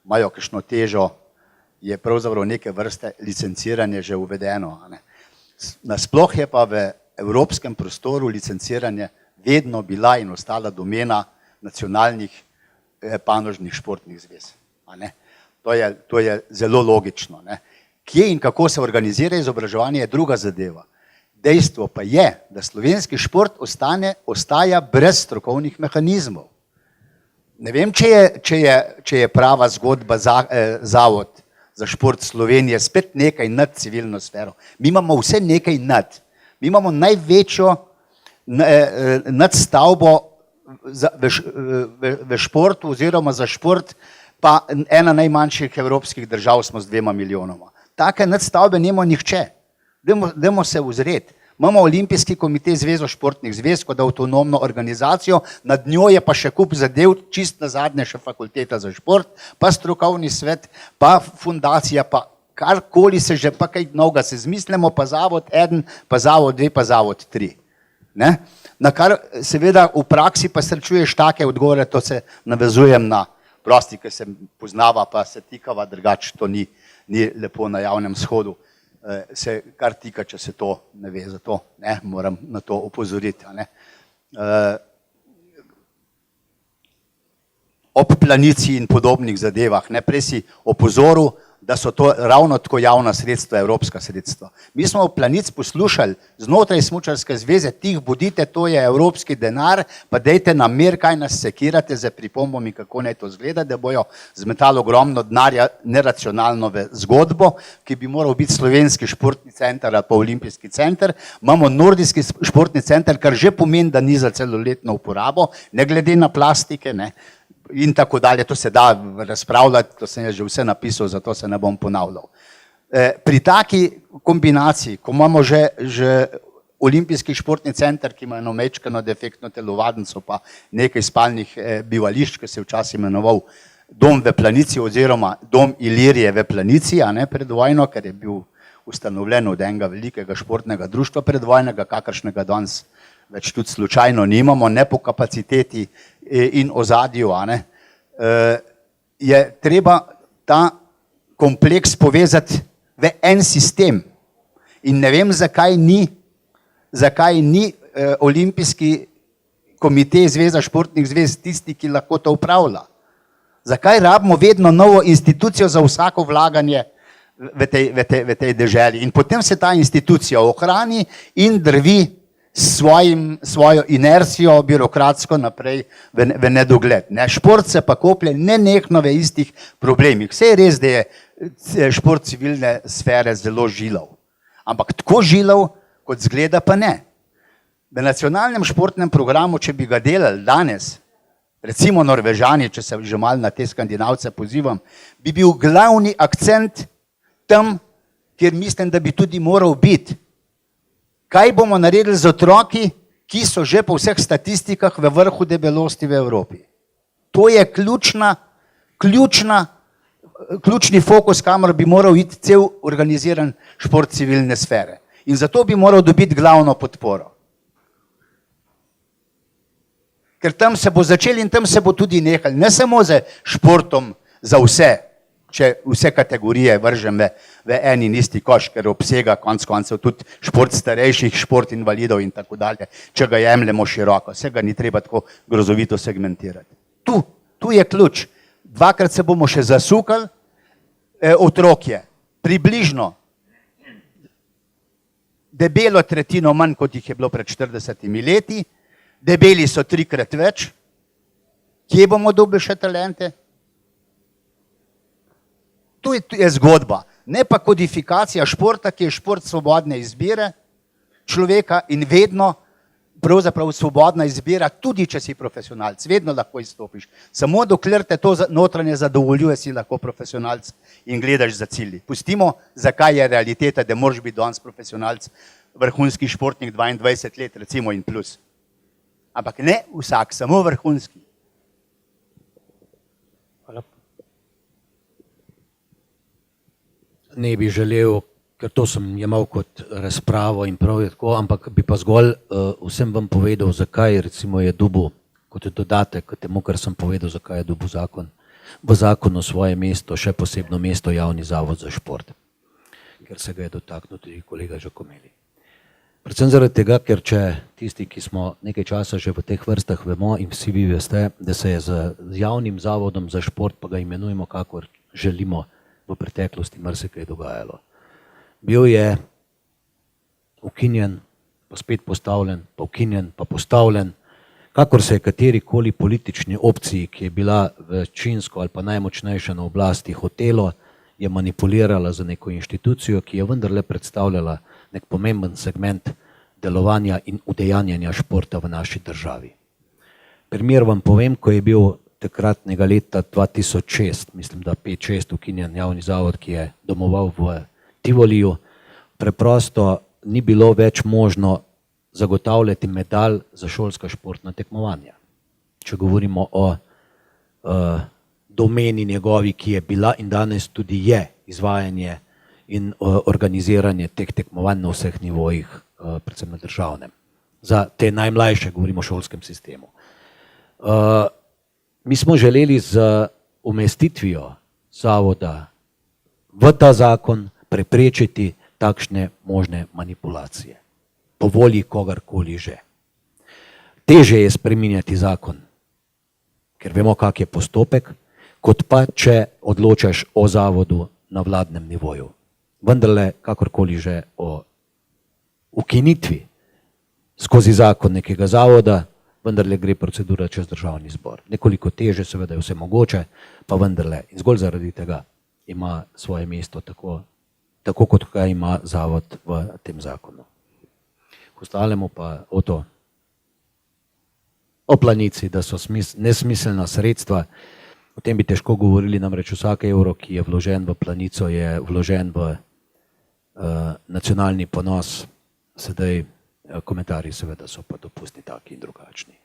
imajo kakšno težo, je pravzaprav neke vrste licenciranje že uvedeno. Nasploh je pa v evropskem prostoru licenciranje vedno bila in ostala domena nacionalnih panožnih športnih zvez. To je zelo logično. Kje in kako se organizira izobraževanje je druga zadeva. Dejstvo pa je, da slovenski šport ostaja brez strokovnih mehanizmov. Ne vem, če je prava zgodba Zavod za šport Slovenije spet nekaj nad civilno sfero. Mi imamo vse nekaj nad. Mi imamo največjo nadstavbo v športu oziroma za šport, pa ena najmanjših evropskih držav smo z 2 milijonoma. Take nadstavbe nima nihče. Dajmo se uzreti. Imamo Olimpijski komitej, Zvezo športnih zvez kot avtonomno organizacijo, nad njo je pa še kup zadev, čist nazadnje še fakulteta za šport, pa strokovni svet, pa fundacija, pa karkoli se že pa kaj novega se zmislimo, pa Zavod 1, pa Zavod 2, pa Zavod 3. Na kar seveda v praksi pa srečuješ take odgovore, to se navezujem na prosti, ki se poznava, pa se tikava, drugače to ni lepo na javnem shodu. Se kar tika, če se to ne ve, zato moram na to opozoriti. Ob Planici in podobnih zadevah, prej si opozoril, da so to ravno tako javna sredstva, evropska sredstva. Mi smo v Planic poslušali znotraj Smučarske zveze, tih bodite, to je evropski denar, pa dejte nam mir, kaj nas sekirate za pripombami, kako naj to zgleda, da bojo zmetali ogromno denarja neracionalno v zgodbo, ki bi moral biti slovenski športni center ali pa olimpijski center. Imamo nordijski športni center, kar že pomeni, da ni za celoletno uporabo, ne glede na plastike, in tako dalje, to se da razpravljati, to sem jaz že vse napisal, zato se ne bom ponavljal. Pri taki kombinaciji, ko imamo že olimpijski športni center, ki ima eno mečkano defektno telovadnico, pa nekaj spalnih bivališč, ki se je včasih imenoval Dom v Planici oziroma Dom Ilirije v Planici, pred vojno, ker je bil ustanovljen od enega velikega športnega društva predvojnega, kakršnega danes več tudi slučajno nimamo, ne po kapaciteti in ozadju, je treba ta kompleks povezati v en sistem. In ne vem, zakaj ni Olimpijski komitej, Zveza športnih zvez tisti, ki lahko to upravlja. Zakaj rabimo vedno novo institucijo za vsako vlaganje v tej deželi? In potem se ta institucija ohrani in drvi svojo inercijo birokratsko naprej v nedogled. Šport se pa koplje nenehno v istih problemih. Vse je res, da je šport civilne sfere zelo žilav. Ampak tako žilav, kot zgleda, pa ne. V nacionalnem športnem programu, če bi ga delali danes, recimo Norvežani, če se že malo na te Skandinavce pozivam, bi bil glavni akcent tam, kjer mislim, da bi tudi moral biti. Kaj bomo naredili z otroki, ki so že po vseh statistikah v vrhu debelosti v Evropi? To je ključni fokus, kamor bi moral iti cel organiziran šport civilne sfere. In zato bi moral dobiti glavno podporo. Ker tam se bo začeli in tam se bo tudi nehali. Ne samo z športom za vse, če vse kategorije vržem v en in isti koš, ker obsega konec koncev tudi šport starejših, šport invalidov in tako dalje, če ga jemljemo široko. Vsega ni treba tako grozovito segmentirati. Tu je ključ. Dvakrat se bomo še zasukali, otrok je približno debelo tretjino manj, kot jih je bilo pred 40 leti, debeli so 3-krat več. Kje bomo dobili še talente? To je zgodba, ne pa kodifikacija športa, ki je šport svobodne izbire človeka in vedno pravzaprav svobodna izbira, tudi če si profesionalc, vedno lahko izstopiš. Samo dokler te to notranje zadovoljuje, si lahko profesionalc in gledaš za cilji. Pustimo, zakaj je realiteta, da moraš biti danes profesionalc, vrhunski športnik 22 let, recimo in plus. Ampak ne vsak, samo vrhunski. Ne bi želel ker to sem jemal kot razpravo in prav je tako, ampak bi pa zgolj vsem vam povedal, zakaj recimo je dobil kot dodatek k temu, kar sem povedal, zakaj je dobil zakon. V zakonu svoje mesto, še posebno mesto Javni zavod za šport, ker se ga je dotaknil tudi kolega Žakomeli. Predvsem zaradi tega, ker če tisti, ki smo nekaj časa že v teh vrstah vemo in vsi vi veste, da se je z Javnim zavodom za šport, pa ga imenujemo kakor želimo, v preteklosti marsikaj dogajalo. Bil je ukinjen, pa spet postavljen, pa ukinjen, pa postavljen, kakor se je katerikoli politični opciji, ki je bila večinsko ali pa najmočnejša na oblasti, hotelo, je manipulirala za neko inštitucijo, ki je vendarle predstavljala nek pomemben segment delovanja in udejanjanja športa v naši državi. Primer vam povem, ko je bil takratnega leta 2006, mislim da 5-6 ukinjen javni zavod, ki je domoval v Tivoliju, preprosto ni bilo več možno zagotavljati medalj za šolska športna tekmovanja. Če govorimo o domeni njegovi, ki je bila in danes tudi je izvajanje in organiziranje teh tekmovanj na vseh nivojih, predvsem na državnem. Za te najmlajše, govorimo o šolskem sistemu. Mi smo želeli z umestitvijo zavoda v ta zakon preprečiti takšne možne manipulacije. Po volji kogarkoli že. Teže je spreminjati zakon, ker vemo, kak je postopek, kot pa, če odločaš o zavodu na vladnem nivoju. Vendarle, kakorkoli že o ukinitvi skozi zakon nekega zavoda, vendarle gre procedura čez državni zbor. Nekoliko teže, seveda je vse mogoče, pa vendarle. In zgolj zaradi tega ima svoje mesto tako kot ga ima zavod v tem zakonu. Ostalemu pa o planici, da so nesmiselna sredstva, o tem bi težko govorili, namreč vsak evro, ki je vložen v planico, je vložen v nacionalni ponos. Sedaj komentarji seveda so pa dopustni taki in drugačni.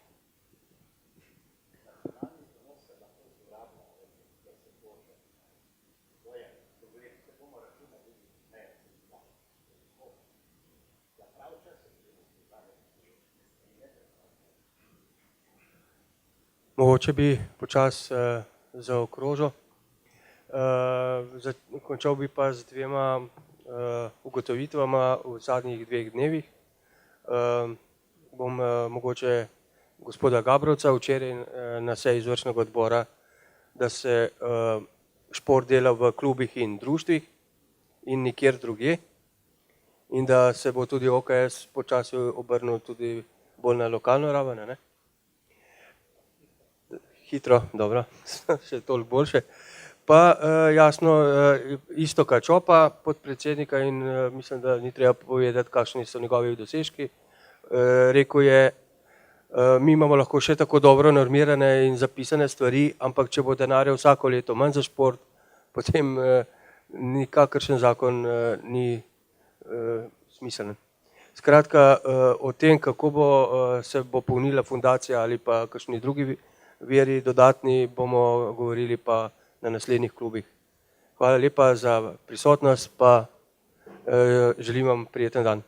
Mogoče bi počasi zaokrožil. Končal bi pa z dvema ugotovitvama v zadnjih 2 dnevih. Bom mogoče gospoda Gabrovca včeraj na seji izvršnega odbora, da se šport dela v klubih in društvih in nikjer drugje in da se bo tudi OKS počasi obrnil tudi bolj na lokalno raven, ne? Hitro, dobro, še toliko boljše. Pa jasno, Iztoka Čopa, podpredsednika, in mislim, da ni treba povedati, kakšni so njegovi dosežki. Rekel je, mi imamo lahko še tako dobro normirane in zapisane stvari, ampak če bo denarja vsako leto manj za šport, potem nikakršen zakon ni smiseln. Skratka, o tem, kako se bo polnila fundacija ali pa kakšni drugi viri dodatni, bomo govorili pa na naslednjih klubih. Hvala lepa za prisotnost, pa želim vam prijeten dan.